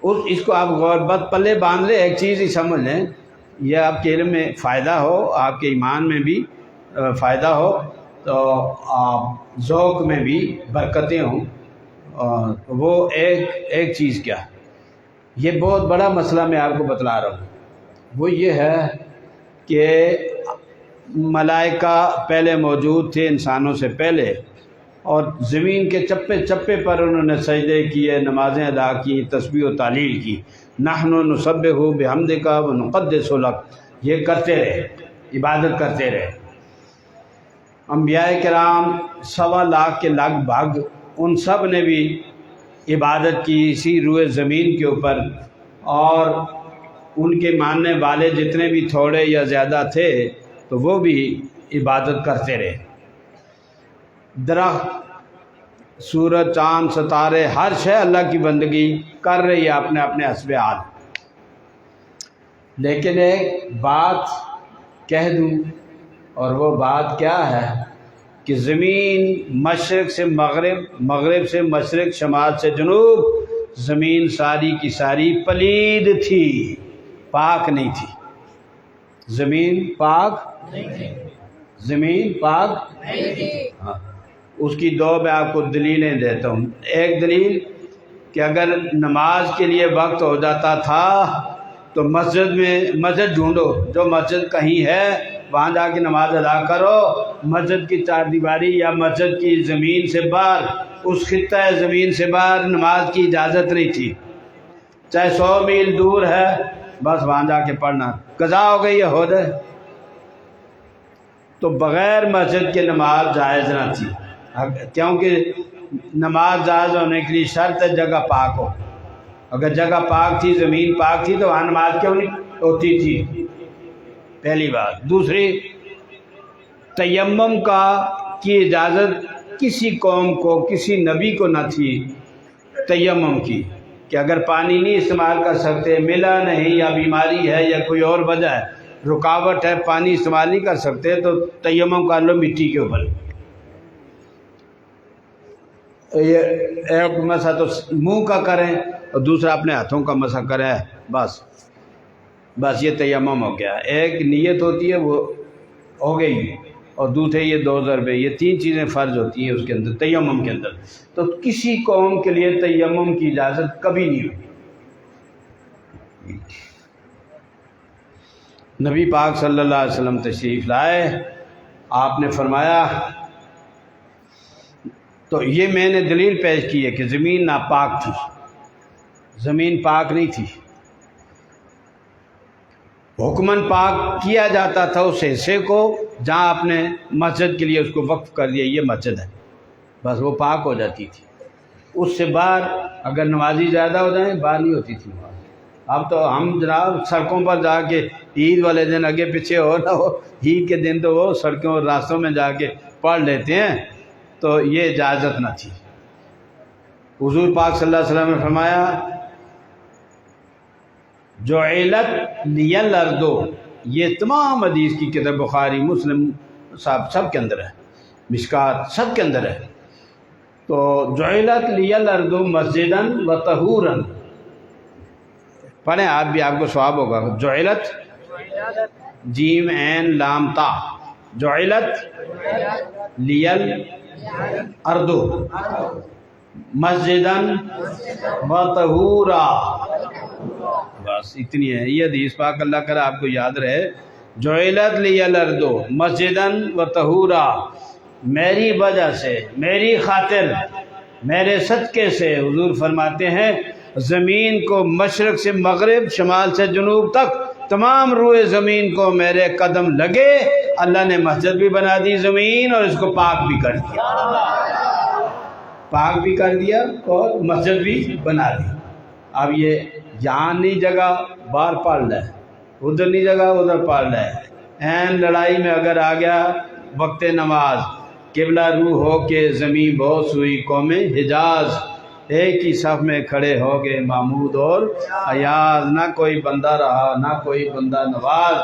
اس کو آپ غور بت پلے باندھ لیں، ایک چیز ہی سمجھ لیں، یہ آپ کے علم میں فائدہ ہو، آپ کے ایمان میں بھی فائدہ ہو، تو ذوق میں بھی برکتیں ہوں۔ وہ ایک چیز کیا، یہ بہت بڑا مسئلہ میں آپ کو بتلا رہا ہوں، وہ یہ ہے کہ ملائکہ پہلے موجود تھے انسانوں سے پہلے، اور زمین کے چپے چپے پر انہوں نے سجدے کیے، نمازیں ادا کی، تسبیح و تحلیل کی۔ نحن نسبح بحمدک ونقدس لک، یہ کرتے رہے، عبادت کرتے رہے۔ انبیاء کرام 1.25 لاکھ کے لگ بھگ، ان سب نے بھی عبادت کی اسی روئے زمین کے اوپر، اور ان کے ماننے والے جتنے بھی تھوڑے یا زیادہ تھے تو وہ بھی عبادت کرتے رہے۔ درخت، سورج، چاند، ستارے، ہر شے اللہ کی بندگی کر رہی ہے اپنے اپنے حسب حال۔ لیکن ایک بات کہہ دوں، اور وہ بات کیا ہے کہ زمین مشرق سے مغرب، مغرب سے مشرق، شمال سے جنوب، زمین ساری کی ساری پلید تھی، پاک نہیں تھی۔ زمین پاک نہیں تھی، زمین پاک ہاں، اس کی دو میں آپ کو دلیلیں دیتا ہوں۔ ایک دلیل کہ اگر نماز کے لیے وقت ہو جاتا تھا تو مسجد ڈھونڈو، جو مسجد کہیں ہے وہاں جا کے نماز ادا کرو۔ مسجد کی چار دیواری یا مسجد کی زمین سے باہر، اس خطہ زمین سے باہر نماز کی اجازت نہیں تھی، چاہے 100 میل دور ہے، بس وہاں جا کے پڑھنا، قضا ہو گئی ہے ہو جائے۔ تو بغیر مسجد کے نماز جائز نہ تھی، کیونکہ نماز جائز ہونے کے لیے شرط ہے جگہ پاک ہو۔ اگر جگہ پاک تھی، زمین پاک تھی، تو وہاں نماز کیوں نہیں ہوتی تھی؟ پہلی بات۔ دوسری، تیمم کی اجازت کسی قوم کو، کسی نبی کو نہ تھی تیمم کی، کہ اگر پانی نہیں استعمال کر سکتے، ملا نہیں، یا بیماری ہے یا کوئی اور وجہ ہے، رکاوٹ ہے، پانی استعمال نہیں کر سکتے، تو تیمم کر لو مٹی کے اوپر۔ یہ ایک مسح تو منہ کا کریں اور دوسرا اپنے ہاتھوں کا مسح کریں، بس یہ تیمم ہو گیا۔ ایک نیت ہوتی ہے وہ ہو گئی، اور دوسرے یہ 2 ضربے، یہ 3 چیزیں فرض ہوتی ہیں اس کے اندر، تیمم کے اندر۔ تو کسی قوم کے لیے تیمم کی اجازت کبھی نہیں ہوئی۔ نبی پاک صلی اللہ علیہ وسلم تشریف لائے، آپ نے فرمایا، تو یہ میں نے دلیل پیش کی ہے کہ زمین ناپاک تھی، زمین پاک نہیں تھی، حکماً پاک کیا جاتا تھا اس حصے کو جہاں آپ نے مسجد کے لیے اس کو وقف کر دیا، یہ مسجد ہے، بس وہ پاک ہو جاتی تھی۔ اس سے باہر اگر نمازی زیادہ ہو جائیں، باہر نہیں ہوتی تھی نماز۔ اب تو ہم جناب سڑکوں پر جا کے عید والے دن اگے پیچھے ہو نہ ہو، عید کے دن تو وہ سڑکوں اور راستوں میں جا کے پڑھ لیتے ہیں، تو یہ اجازت نہ تھی۔ حضور پاک صلی اللہ علیہ وسلم نے فرمایا، جعلت لی الارض، یہ تمام حدیث کی کتاب بخاری، مسلم صاحب سب کے اندر ہے، مشکات سب کے اندر ہے۔ تو جعلت لی الارض مسجدا و طہورا، پڑھیں آپ بھی، آپ کو ثواب ہوگا۔ جعلت جیم عین لام تا، جعلت لی الارض مسجدا و طہورا، بس اتنی ہے یہ حدیث پاک، اللہ کرے آپ کو یاد رہے۔ جعلت لی الارض مسجدا و طہورا، میری وجہ سے، میری خاطر، میرے صدقے سے، حضور فرماتے ہیں زمین کو مشرق سے مغرب، شمال سے جنوب تک تمام روئے زمین کو میرے قدم لگے، اللہ نے مسجد بھی بنا دی زمین، اور اس کو پاک بھی کر دیا، پاک بھی کر دیا اور مسجد بھی بنا دی۔ اب یہ یہاں نہیں جگہ باہر پڑھ لے، ادھر نہیں جگہ ادھر پڑھ لے، این لڑائی میں اگر آ گیا وقت نماز، قبلہ روح ہو کے زمین بوس ہوئی قوم حجاز، ایک ہی صف میں کھڑے ہو گئے محمود اور ایاز، نہ کوئی بندہ رہا نہ کوئی بندہ نواز،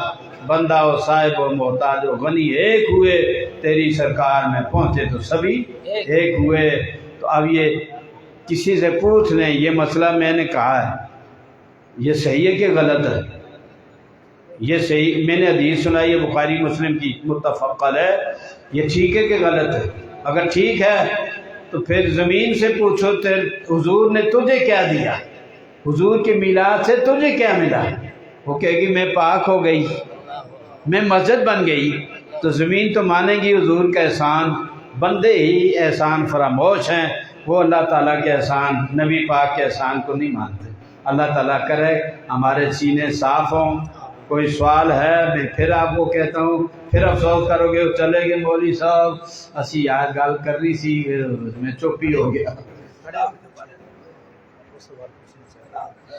بندہ و صاحب و محتاج و غنی ایک ہوئے، تیری سرکار میں پہنچے تو سبھی ایک ہوئے۔ تو اب یہ کسی سے پوچھ لیں، یہ مسئلہ میں نے کہا ہے، یہ صحیح ہے کہ غلط ہے؟ یہ صحیح، میں نے حدیث سنائی ہے بخاری مسلم کی، متفق علیہ، یہ ٹھیک ہے کہ غلط ہے؟ اگر ٹھیک ہے تو پھر زمین سے پوچھو، حضور نے تجھے کیا دیا، حضور کے میلاد سے تجھے کیا ملا؟ وہ کہے گی میں پاک ہو گئی، میں مسجد بن گئی، تو زمین تو مانے گی حضور کا احسان، بندے ہی احسان فراموش ہیں، وہ اللہ تعالیٰ کے احسان، نبی پاک کے احسان کو نہیں مانتے۔ اللہ تعالیٰ کرے ہمارے سینے صاف ہوں۔ کوئی سوال ہے میں پھر آپ کو کہتا ہوں، پھر افسوس کرو گے چلے گئے مولوی صاحب، اسی یار گل کر رہی سی، میں چپ ہی ہو گیا۔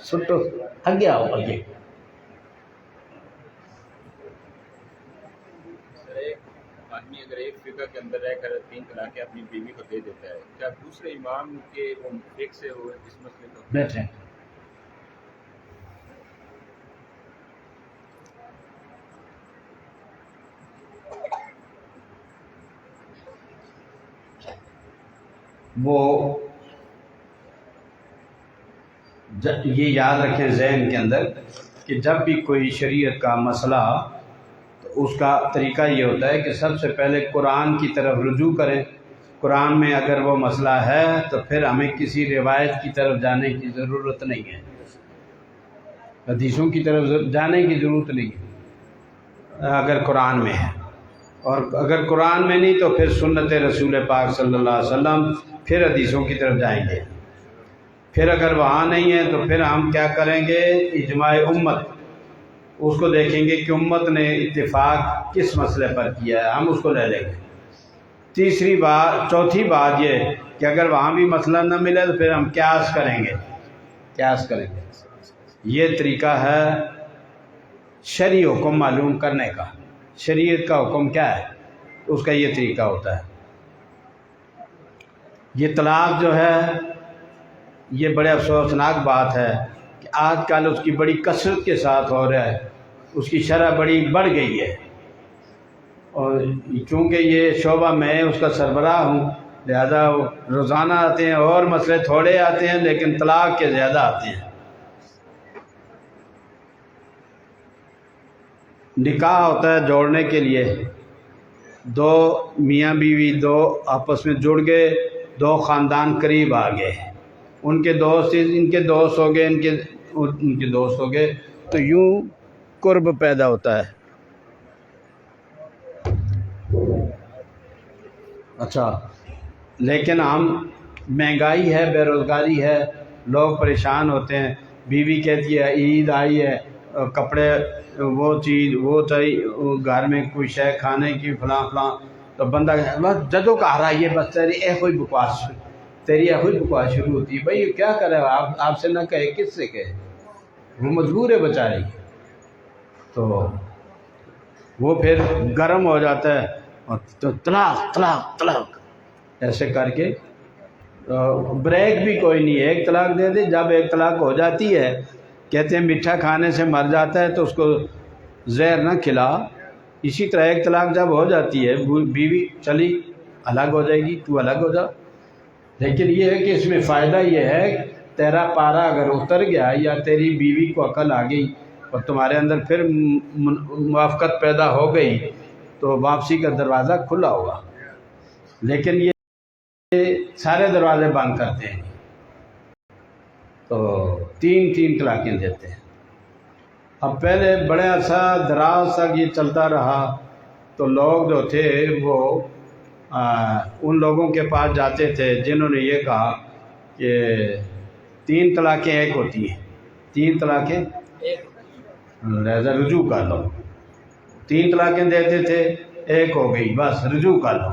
سٹو اگے آؤ اگے۔ آدمی اگر ایک فقہ کے اندر رہ کر 3 طلاقیں اپنی بیوی کو دے دیتا ہے، کیا دوسرے امام کے وہ ایک سے ہو اس مسئلے کو؟ بیٹھیں۔ وہ یہ یاد رکھیں ذہن کے اندر کہ جب بھی کوئی شریعت کا مسئلہ، تو اس کا طریقہ یہ ہوتا ہے کہ سب سے پہلے قرآن کی طرف رجوع کریں. قرآن میں اگر وہ مسئلہ ہے تو پھر ہمیں کسی روایت کی طرف جانے کی ضرورت نہیں ہے، حدیثوں کی طرف جانے کی ضرورت نہیں ہے اگر قرآن میں ہے. اور اگر قرآن میں نہیں تو پھر سنت رسول پاک صلی اللہ علیہ وسلم، پھر حدیثوں کی طرف جائیں گے. پھر اگر وہاں نہیں ہے تو پھر ہم کیا کریں گے؟ اجماع امت، اس کو دیکھیں گے کہ امت نے اتفاق کس مسئلے پر کیا ہے، ہم اس کو لے لیں گے. چوتھی بات یہ کہ اگر وہاں بھی مسئلہ نہ ملے تو پھر ہم قیاس کریں گے. یہ طریقہ ہے شرعی حکم معلوم کرنے کا. شریعت کا حکم کیا ہے، اس کا یہ طریقہ ہوتا ہے. یہ طلاق جو ہے یہ بڑے افسوسناک بات ہے کہ آج کل اس کی بڑی کثرت کے ساتھ ہو رہا ہے، اس کی شرح بڑی بڑھ گئی ہے. اور چونکہ یہ شعبہ میں اس کا سربراہ ہوں لہذا روزانہ آتے ہیں اور مسئلے تھوڑے آتے ہیں لیکن طلاق کے زیادہ آتے ہیں. نکاح ہوتا ہے جوڑنے کے لیے، دو میاں بیوی دو آپس میں جڑ گئے، دو خاندان قریب آ گئے، ان کے دوست ہو گئے، ان کے دوست ہو گئے، تو یوں قرب پیدا ہوتا ہے. اچھا، لیکن مہنگائی ہے، بے روزگاری ہے، لوگ پریشان ہوتے ہیں. بیوی کہتی ہے عید آئی ہے، کپڑے وہ چیز وہ چاہیے، وہ گھر میں کوئی شے کھانے کی فلاں، تو بندہ بس جدوں کا آ رہا ہے، یہ بس تیری کوئی بکواس شروع ہوتی ہے. بھائی یہ کیا کرے، آپ سے نہ کہے کس سے کہے، وہ مجبور ہے بیچاری. تو وہ پھر گرم ہو جاتا ہے اور تو طلاق ایسے کر کے بریک بھی کوئی نہیں ہے. ایک طلاق دے دے، جب ایک طلاق ہو جاتی ہے کہتے ہیں میٹھا کھانے سے مر جاتا ہے تو اس کو زہر نہ کھلا. اسی طرح ایک طلاق جب ہو جاتی ہے بیوی چلی الگ ہو جائے گی، تو الگ ہو جا. لیکن یہ ہے کہ اس میں فائدہ یہ ہے تیرا پارا اگر اتر گیا یا تیری بیوی کو عقل آ گئی اور تمہارے اندر پھر موافقت پیدا ہو گئی تو واپسی کا دروازہ کھلا ہوگا. لیکن یہ سارے دروازے بند کرتے ہیں تو تین طلاقیں دیتے ہیں. اب پہلے بڑے عرصہ دراز تک یہ چلتا رہا تو لوگ جو تھے وہ ان لوگوں کے پاس جاتے تھے جنہوں نے یہ کہا کہ 3 طلاقیں ایک ہوتی ہیں، 3 طلاقیں لہذا رجوع کر لو. 3 طلاقیں دیتے تھے، ایک ہو گئی بس رجوع کر لو.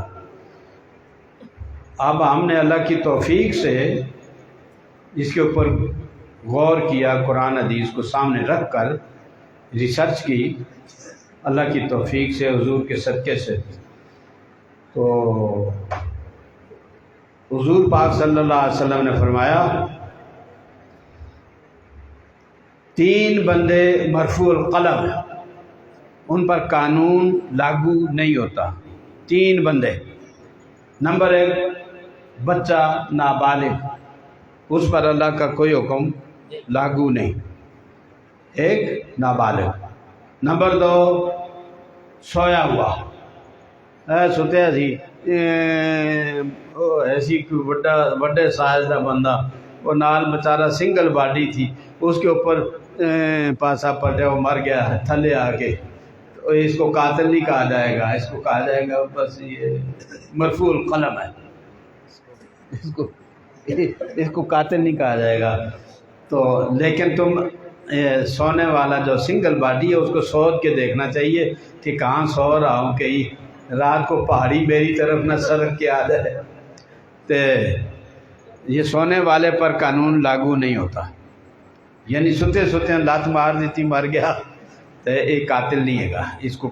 اب ہم نے اللہ کی توفیق سے اس کے اوپر غور کیا، قرآن حدیث کو سامنے رکھ کر ریسرچ کی اللہ کی توفیق سے، حضور کے صدقے سے. تو حضور پاک صلی اللہ علیہ وسلم نے فرمایا 3 بندے مرفوع القلم ہیں، ان پر قانون لاگو نہیں ہوتا. 3 بندے. نمبر 1 بچہ نابالغ، اس پر اللہ کا کوئی حکم لاگو نہیں، ایک نابالغ. نمبر 2 سویا ہوا، سوتے سی ایسی کوئی بڑے سائز کا بندہ، وہ نال بیچارہ سنگل باڈی تھی، اس کے اوپر پاسا پلٹا، وہ مر گیا تھلے آ کے. تو اس کو قاتل نہیں کہا جائے گا، اس کو کہا جائے گا بس یہ مرفوع القلم ہے، اس کو قاتل نہیں کہا جائے گا. تو لیکن تم سونے والا جو سنگل باڈی ہے اس کو سوچ کے دیکھنا چاہیے کہ کہاں سو رہا ہوں، کہیں رات کو پہاڑی میری طرف نہ سرک کے آ جائے. تو یہ سونے والے پر قانون لاگو نہیں ہوتا، یعنی سوتے سوتے لات مار دیتی مر گیا تو ایک قاتل نہیں ہے گا، اس کو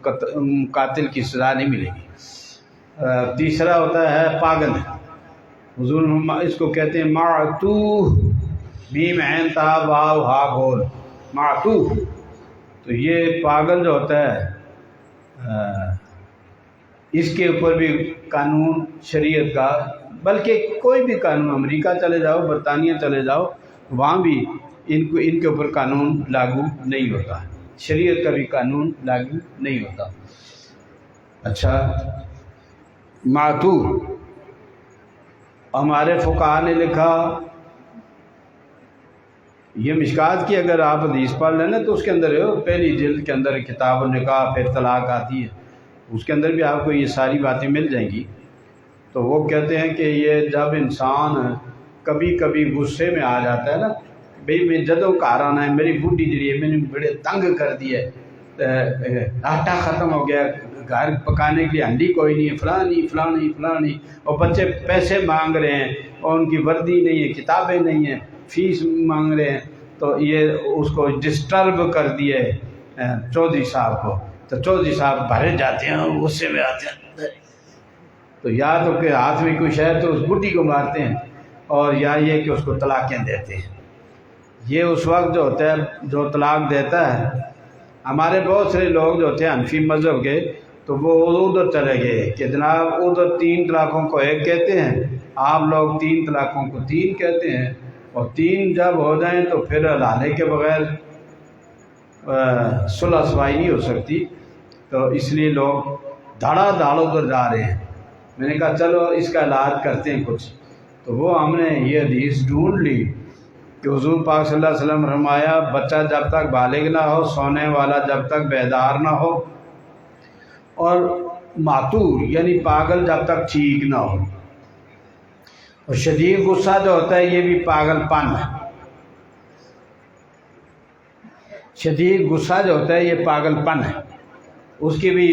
قاتل کی سزا نہیں ملے گی. تیسرا ہوتا ہے پاگل، حضور اس کو کہتے ہیں معتوہ، میم عین تا واو ہا گول، معتوہ. تو یہ پاگل جو ہوتا ہے اس کے اوپر بھی قانون شریعت کا، بلکہ کوئی بھی قانون، امریکہ چلے جاؤ، برطانیہ چلے جاؤ، وہاں بھی ان کے اوپر قانون لاگو نہیں ہوتا. شریعت کا بھی قانون لاگو نہیں ہوتا۔ اچھا، معتوہ ہمارے فقہا نے لکھا، یہ مشکات کی اگر آپ حدیث پڑھ لیں نا تو اس کے اندر پہلی جلد کے اندر کتاب النکاح پھر طلاق آتی ہے، اس کے اندر بھی آپ کو یہ ساری باتیں مل جائیں گی۔ تو وہ کہتے ہیں کہ یہ جب انسان کبھی کبھی غصے میں آ جاتا ہے نا، بھئی میں جدوں گھر آنا ہے، میری بڈھی جڑی ہے میں نے بڑے تنگ کر دیا ہے، آٹا ختم ہو گیا، گھر پکانے کی ہنڈی کوئی نہیں ہے، فلانی، اور بچے پیسے مانگ رہے ہیں اور ان کی وردی نہیں ہے، کتابیں نہیں ہیں، فیس مانگ رہے ہیں، تو یہ اس کو ڈسٹرب کر دیے چودھری صاحب کو، تو چودھری صاحب بھرے جاتے ہیں اور غصے میں آتے ہیں، تو یا تو کہ ہاتھ میں کچھ ہے تو اس بڈھی کو مارتے ہیں، اور یا یہ کہ اس کو طلاقیں دیتے ہیں۔ یہ اس وقت جو ہوتا ہے جو طلاق دیتا ہے، ہمارے بہت سے لوگ جو ہوتے ہیں حنفی مذہب کے، تو وہ ادھر چلے گئے کہ جناب ادھر 3 طلاقوں کو 1 کہتے ہیں، آپ لوگ 3 طلاقوں کو 3 کہتے ہیں، اور 3 جب ہو جائیں تو پھر حلالے کے بغیر صلح صفائی نہیں ہو سکتی، تو اس لیے لوگ دھڑا دھاڑ ادھر جا رہے ہیں۔ میں نے کہا چلو اس کا علاج کرتے ہیں کچھ، تو وہ ہم نے یہ حدیث ڈھونڈ لی کہ حضور پاک صلی اللہ علیہ وسلم فرمایا بچہ جب تک بالغ نہ ہو، سونے والا جب تک بیدار نہ ہو، اور معتوہ یعنی پاگل جب تک ٹھیک نہ ہو، اور شدید غصہ جو ہوتا ہے یہ بھی پاگل پن ہے، شدید غصہ جو ہوتا ہے یہ پاگل پن ہے، اس کی بھی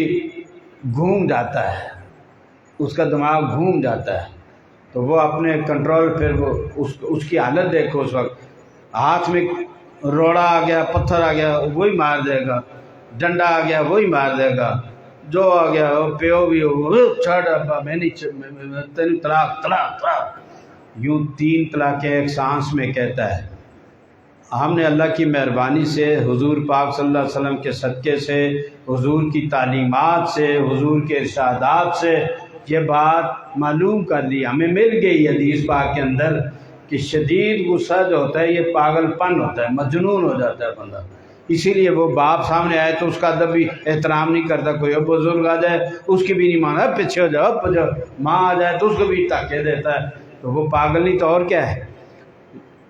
گھوم جاتا ہے، اس کا دماغ گھوم جاتا ہے، تو وہ اپنے کنٹرول، پھر وہ اس کی حالت دیکھو، اس وقت ہاتھ میں روڑا آ گیا، پتھر آ گیا وہی مار دے گا، ڈنڈا آ گیا وہی مار دے گا، جو آ گیا وہ پیو بھی ہو چھڑ ابا میں نہیں تیری طلاق یوں 3 طلاقیں ایک سانس میں کہتا ہے۔ ہم نے اللہ کی مہربانی سے، حضور پاک صلی اللہ علیہ وسلم کے صدقے سے، حضور کی تعلیمات سے، حضور کے ارشادات سے یہ بات معلوم کر لی، ہمیں مل گئی حدیث پاک کے اندر کہ شدید غصہ جو ہوتا ہے یہ پاگل پن ہوتا ہے، مجنون ہو جاتا ہے بندہ، اسی لیے وہ باپ سامنے آئے تو اس کا ادب بھی احترام نہیں کرتا، کوئی اب بزرگ آ جائے اس کی بھی نہیں مانا، پیچھے ہو جاؤ، ماں آ جائے تو اس کو بھی تاکے دیتا ہے، تو وہ پاگل نہیں تو اور کیا ہے۔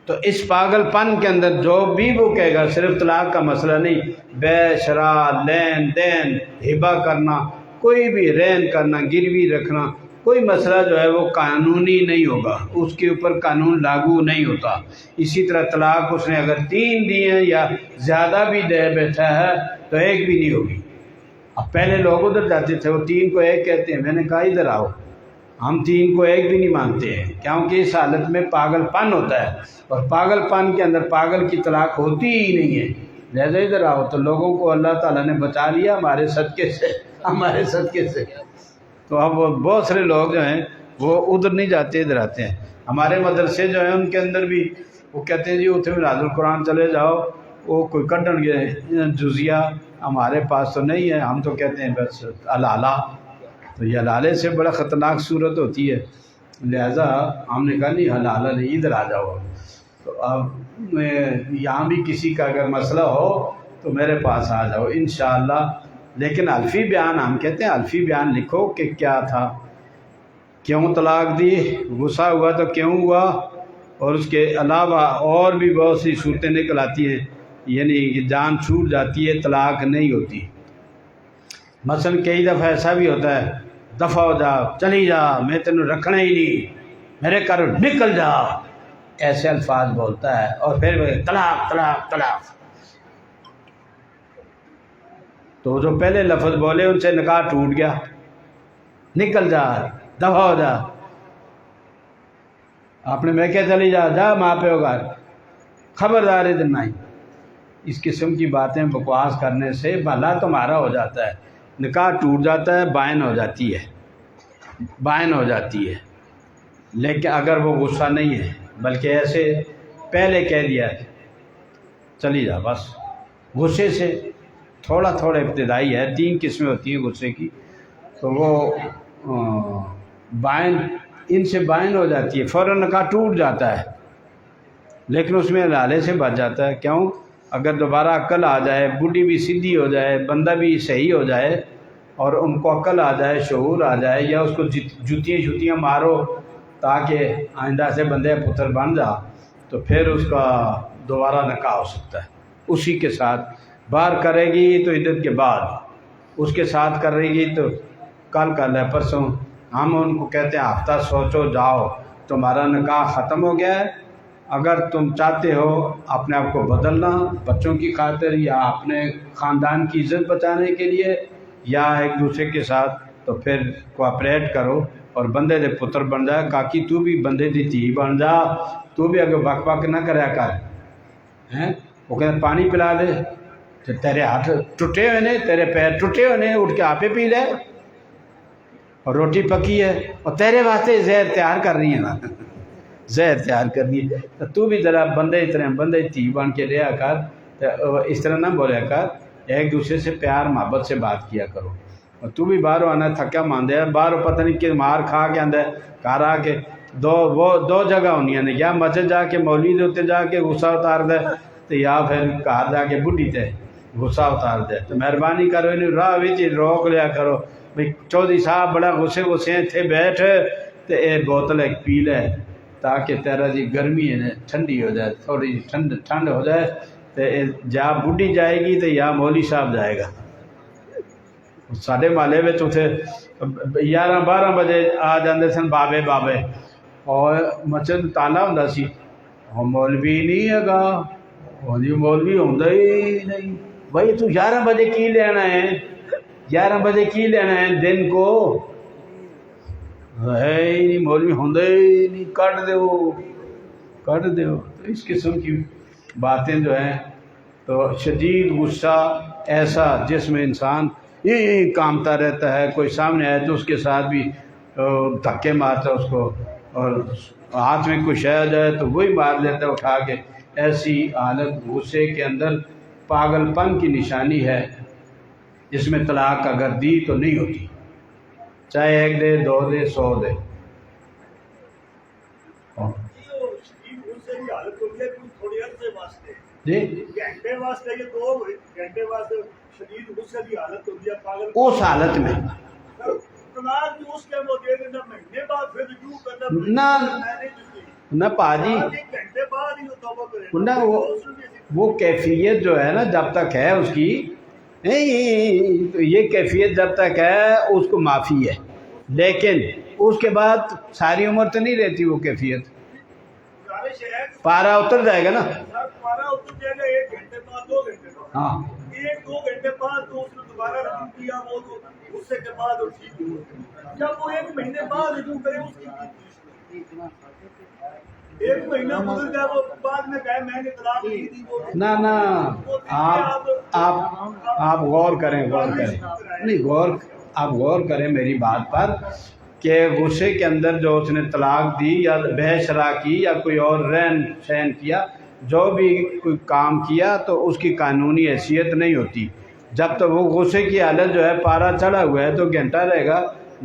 تو اس پاگل پن کے اندر جو بھی وہ کہے گا، صرف طلاق کا مسئلہ نہیں، بے شرع، لین دین، ہبہ کرنا، کوئی بھی رہن کرنا، گروی رکھنا، کوئی مسئلہ جو ہے وہ قانونی نہیں ہوگا، اس کے اوپر قانون لاگو نہیں ہوتا۔ اسی طرح طلاق اس نے اگر 3 دیے ہیں یا زیادہ بھی دے بیٹھا ہے تو 1 بھی نہیں ہوگی۔ اب پہلے لوگ ادھر جاتے تھے، وہ 3 کو 1 کہتے ہیں، میں نے کہا ادھر آؤ، ہم 3 کو 1 بھی نہیں مانتے ہیں، کیونکہ اس حالت میں پاگل پن ہوتا ہے، اور پاگل پن کے اندر پاگل کی طلاق ہوتی ہی نہیں ہے، لہذا ادھر آؤ۔ تو لوگوں کو اللہ تعالیٰ نے بچا لیا ہمارے صدقے سے، تو اب بہت سارے لوگ جو ہیں وہ ادھر نہیں جاتے، ادھر آتے ہیں۔ ہمارے مدرسے جو ہیں ان کے اندر بھی وہ کہتے ہیں جی اتنے میلاد القرآن چلے جاؤ، وہ کوئی کڈن گے جزیہ، ہمارے پاس تو نہیں ہے، ہم تو کہتے ہیں بس حلالہ، تو یہ حلالے سے بڑا خطرناک صورت ہوتی ہے، لہذا ہم نے کہا نہیں حلالہ نہیں، ادھر آ جاؤ۔ تو اب یہاں بھی کسی کا اگر مسئلہ ہو تو میرے پاس آ جاؤ انشاءاللہ، لیکن حلفی بیان ہم کہتے ہیں حلفی بیان لکھو کہ کیا تھا، کیوں طلاق دی، غصہ ہوا تو کیوں ہوا، اور اس کے علاوہ اور بھی بہت سی صورتیں نکل آتی ہیں، یعنی کہ جان چھوٹ جاتی ہے، طلاق نہیں ہوتی۔ مثلا کئی دفعہ ایسا بھی ہوتا ہے، دفع ہو جا، چلی جا، میں تینوں رکھنا ہی نہیں، میرے گھر نکل جا، ایسے الفاظ بولتا ہے، اور پھر طلاق۔ تو جو پہلے لفظ بولے ان سے نکاح ٹوٹ گیا، نکل جا، دفع ہو جا، آپ نے میں کیا چلی جا ماں پہ ہوگا، خبردار ادھر نہیں۔ اس قسم کی باتیں بکواس کرنے سے بھلا تمہارا ہو جاتا ہے، نکاح ٹوٹ جاتا ہے، بائن ہو جاتی ہے، لیکن اگر وہ غصہ نہیں ہے بلکہ ایسے پہلے کہہ دیا چلی جا، بس غصے سے تھوڑا ابتدائی ہے، 3 قسمیں ہوتی ہیں غصے کی، تو وہ بائن، ان سے بائن ہو جاتی ہے، فوراً نکاح ٹوٹ جاتا ہے، لیکن اس میں حلالے سے بچ جاتا ہے، کیوں اگر دوبارہ عقل آ جائے، بوڑھی بھی سیدھی ہو جائے، بندہ بھی صحیح ہو جائے اور ان کو عقل آ جائے، شعور آ جائے، یا اس کو جوتیاں مارو تاکہ آئندہ سے بندے پتر بن جا، تو پھر اس کا دوبارہ نکاح ہو سکتا ہے اسی کے ساتھ۔ باہر کرے گی تو عدت کے بعد، اس کے ساتھ کرے گی تو کل ہے پرسوں۔ ہم ان کو کہتے ہیں ہفتہ سوچو جاؤ، تمہارا نکاح ختم ہو گیا ہے۔ اگر تم چاہتے ہو اپنے آپ کو بدلنا بچوں کی خاطر یا اپنے خاندان کی عزت بچانے کے لیے یا ایک دوسرے کے ساتھ، تو پھر کوآپریٹ کرو اور بندے دے پتر بن جائے۔ کاکی تو بھی بندے دی دھی بن جا، تو بھی اگر بک بک نہ کریا کر ہیں۔ وہ کہتے پانی پلا دے، تو تیرے ہاتھ ٹوٹے ہوئے نے، تیرے پیر ٹوٹے ہوئے نے، اٹھ کے آپے پی لے، اور روٹی پکی ہے اور تیرے واسطے زہر تیار کر رہی ہے نا، زہر تیار کر رہی ہے، تو بھی ذرا بندے اتنے بندے تھی بن کے رہا کر، تو اس طرح نہ بولیا کر، ایک دوسرے سے پیار محبت سے بات کیا کرو۔ اور تو بھی باہروں آنا تھکیا ماندے ہے، باہروں پتہ نہیں کہ مار کھا کے آندے گھر آ کے دو جگہ ہونی نے، یا مسجد جا کے مولوی دے اتنے جا کے غصہ اتار دے، تو یا پھر گھر جا کے بڈھی تے غصہ اتار دے۔ تو مہربانی کرو انہیں راہ وچ روک لیا کرو، بھئی چودھری صاحب بڑا غصے اتنے بیٹھ تو اے بوتل ایک پی لے تاکہ تیرا جی گرمی ہے ٹھنڈی ہو جائے، تھوڑی ٹھنڈ ہو جائے، تو جا بڈھی جائے گی تو یا مولوی صاحب جائے گا۔ ساڈے محلے میں اتنے 11-12 بجے آ جاندے سن بابے اور مسجد تالا ہوندا سی، وہ مولوی نہیں ہے گا، مولوی ہوندا ہی نہیں۔ بھائی تو 11 بجے کی لینا ہے، 11 بجے کی لینا ہے دن کو، ہے ہی نہیں مولوی ہوندا ہی نہیں، کٹ دیو۔ تو اس قسم کی باتیں جو ہیں، تو شدید غصہ ایسا جس میں انسان یہ کامتا رہتا ہے، کوئی سامنے آئے تو اس کے ساتھ بھی دھکے مارتا ہے اس کو، اور ہاتھ میں کوئی شے آ جائے تو وہی مار لیتا ہے اٹھا کے۔ ایسی حالت غصے کے اندر پاگل پن کی نشانی ہے، جس میں طلاق اگر دی تو نہیں ہوتی، چاہے 1 دے 2 دے 100 دے۔ جی اس حالت میں نہ پاجی نہ وہ کیفیت جو ہے نا جب تک ہے اس کی، یہ کیفیت جب تک ہے اس کو معافی ہے، لیکن اس کے بعد ساری عمر تو نہیں رہتی وہ کیفیت، پارا اتر جائے گا نا۔ ہاں 1-2 گھنٹے بعد تو اس نے دوبارہ رجوع کیا، وہ تو غصے کے بعد اور ٹھیک ہوا۔ جب وہ 1 مہینے بعد رجوع کرے اس کی 1 مہینہ گزر جائے، وہ بعد میں کہے میں نے طلاق دی تھی، نہ آپ غور کریں نہیں، آپ غور کریں میری بات پر کہ غصے کے اندر جو اس نے طلاق دی یا بے شرع کی یا کوئی اور رہن سہن کیا، جو بھی کوئی کام کیا، تو اس کی قانونی حیثیت نہیں ہوتی جب تک وہ غصے کی حالت جو ہے پارا چڑھا ہوا ہے، تو گھنٹہ رہے گا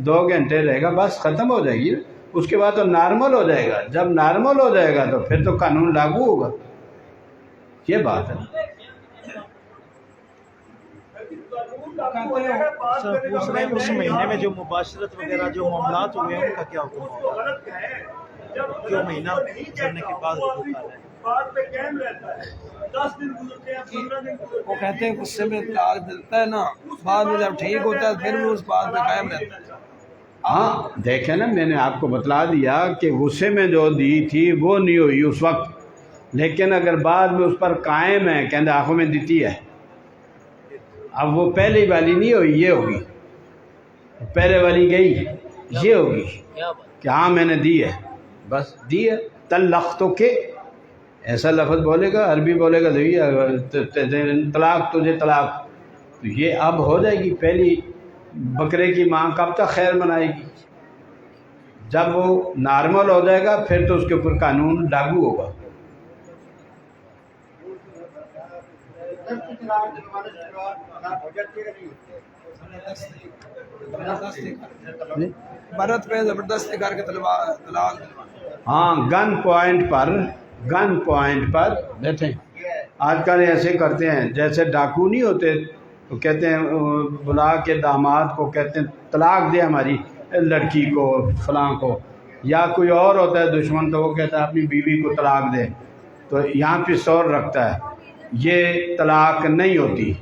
2 گھنٹے رہے گا، بس ختم ہو جائے گی۔ اس کے بعد تو نارمل ہو جائے گا، جب نارمل ہو جائے گا تو پھر تو قانون لاگو ہوگا، یہ بات ہے۔ اس مہینے میں جو مباشرت وغیرہ جو معاملات ہوئے ہیں ان کا کیا حکم ہوگا؟ جو مہینہ گزرنے کے بعد وہ کہتے ہیں غصے میں طلاق ملتا ہے نا، بعد میں جب ٹھیک ہوتا ہے پھر بھی اس بات پہ قائم رہتا ہے۔ ہاں دیکھیں نا، میں نے آپ کو بتلا دیا کہ غصے میں جو دی تھی وہ نہیں ہوئی اس وقت، لیکن اگر بعد میں اس پر قائم ہے کہتے آنکھوں میں دیتی ہے، اب وہ پہلی والی نہیں ہوئی، یہ ہوگی، پہلے والی گئی یہ ہوگی کہ ہاں میں نے دی ہے، بس دی ہے۔ طلقتو کے ایسا لفظ بولے گا، عربی بولے گا طلاق تجھے طلاق، تو یہ اب ہو جائے گی۔ پہلی بکرے کی ماں کب تک خیر منائے گی؟ جب وہ نارمل ہو جائے گا پھر تو اس کے اوپر قانون لاگو ہوگا۔ برت پہ زبردستی کر کے طلاق، ہاں گن پوائنٹ پر بیٹھیں آج کل ایسے کرتے ہیں جیسے ڈاکو نہیں ہوتے تو کہتے ہیں بلا کے داماد کو کہتے ہیں طلاق دے ہماری لڑکی کو فلاں کو، یا کوئی اور ہوتا ہے دشمن تو وہ کہتا ہے اپنی بیوی کو طلاق دے، تو یہاں پہ سور رکھتا ہے، یہ طلاق نہیں ہوتی۔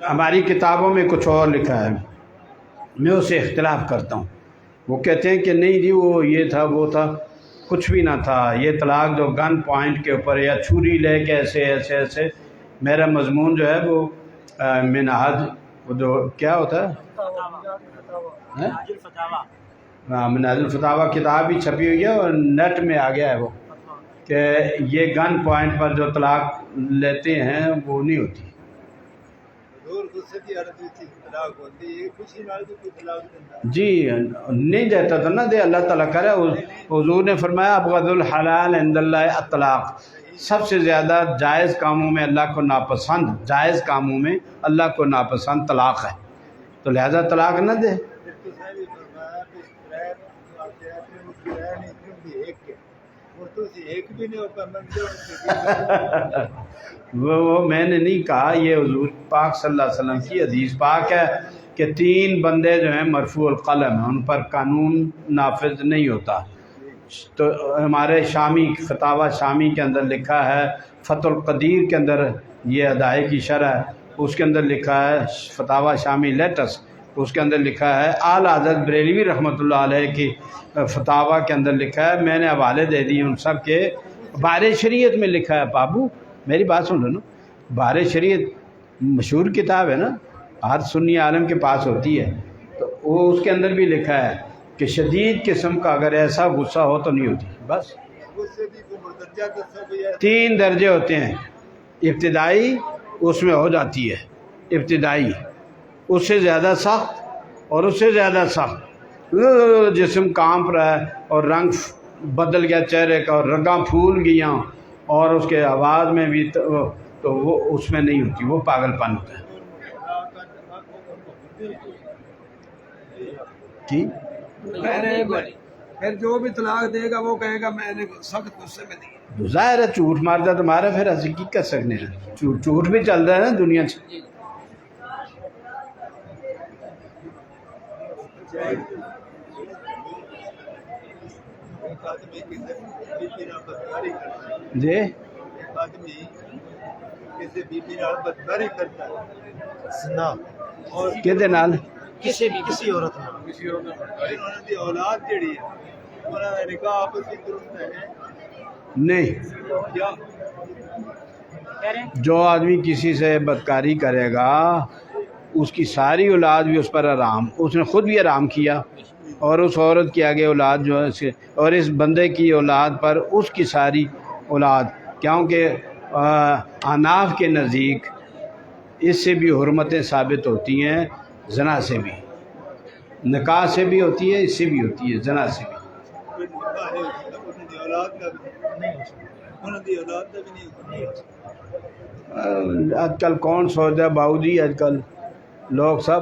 ہماری کتابوں میں کچھ اور لکھا ہے، میں اسے اختلاف کرتا ہوں۔ وہ کہتے ہیں کہ نہیں جی وہ یہ تھا وہ تھا، کچھ بھی نہ تھا، یہ طلاق جو گن پوائنٹ کے اوپر یا چھری لے کے ایسے ایسے ایسے، میرا مضمون جو ہے وہ منہاج، وہ جو کیا ہوتا ہے منہاج الفتاوی کتاب بھی چھپی ہوئی ہے اور نیٹ میں آ گیا ہے وہ، کہ یہ گن پوائنٹ پر جو طلاق لیتے ہیں وہ نہیں ہوتی۔ جی نہیں دیتا تھا نا، دے اللہ تعالیٰ کرے، حضور نے فرمایا ابغض الحلال عند اللہ الطلاق، سب سے زیادہ جائز کاموں میں اللہ کو ناپسند، جائز کاموں میں اللہ کو ناپسند طلاق ہے، تو لہذا طلاق نہ دے۔ وہ میں نے نہیں کہا، یہ حضور پاک صلی اللہ علیہ وسلم کی حدیث پاک ہے کہ 3 بندے جو ہیں مرفوع القلم ہیں، ان پر قانون نافذ نہیں ہوتا۔ تو ہمارے شامی فتاوی شامی کے اندر لکھا ہے، فتح القدیر کے اندر یہ ادائے کی شرح، اس کے اندر لکھا ہے فتاوی شامی لیٹس، اس کے اندر لکھا ہے اعلیٰ حضرت بریلوی رحمۃ اللہ علیہ کی فتاوی کے اندر لکھا ہے، میں نے حوالے دے دی ان سب کے، بار شریعت میں لکھا ہے۔ بابو میری بات سن لو نا، بار شریعت مشہور کتاب ہے نا، ہر سنی عالم کے پاس ہوتی ہے، تو وہ اس کے اندر بھی لکھا ہے کہ شدید قسم کا اگر ایسا غصہ ہو تو نہیں ہوتی، بس 3 درجے ہوتے ہیں، ابتدائی اس میں ہو جاتی ہے، ابتدائی اس سے زیادہ سخت اور اس سے زیادہ سخت، جسم کانپ رہا ہے اور رنگ بدل گیا چہرے کا اور رگاں پھول گیا اور اس کے آواز میں بھی، تو وہ اس میں نہیں ہوتی، وہ پاگل پن ہوتا ہے۔ جی پھر جو بھی طلاق دے گا وہ کہے گا میں نے سخت غصے میں دی۔ ظاہر ہے جھوٹ مارتا تمہارا پھر ایسے کی کر سکنے ہیں، جھوٹ بھی چل رہا ہے نا دنیا سے۔ جی کہتے نال کسی عورت نہیں، جو آدمی کسی سے بدکاری کرے گا اس کی ساری اولاد بھی اس پر حرام، اس نے خود بھی حرام کیا، اور اس عورت کی آگے اولاد جو ہے، اور اس بندے کی اولاد پر اس کی ساری اولاد، کیونکہ اناف کے نزدیک اس سے بھی حرمتیں ثابت ہوتی ہیں، زنا سے بھی، نکاح سے بھی ہوتی ہے، اس سے بھی ہوتی ہے، زنا سے بھی۔ آج کل کون سوچتا ہے باؤ جی، آج کل لوگ سب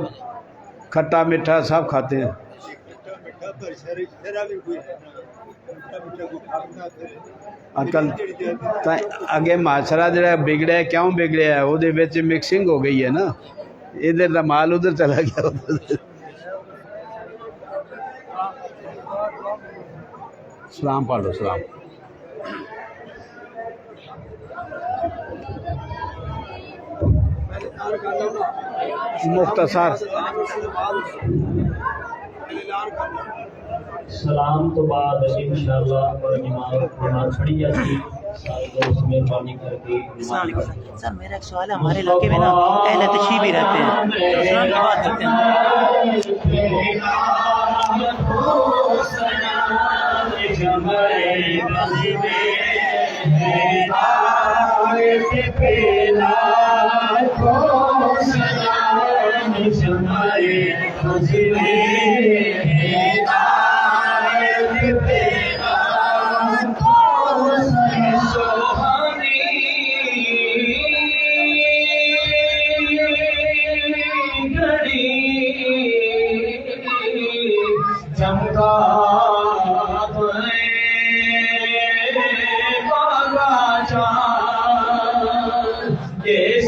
کھٹا میٹھا سب کھاتے ہیں۔ آج کل اگے معاشرہ جڑا بگڑیا ہے، کیوں بگڑیا ہے؟ وہ مکسنگ ہو گئی ہے نا، ادھر کا مال ادھر چلا گیا۔ سلام پڑھ لو، سلام۔ مختصر سلام تو بعد انشاءاللہ نماز پڑھی جاتی، سارے دوست مہربانی کر کے۔ سر میرا ایک سوال ہے، ہمارے علاقے میں نا اہل تشیع بھی رہتے ہیں، اسلام کی بات کرتے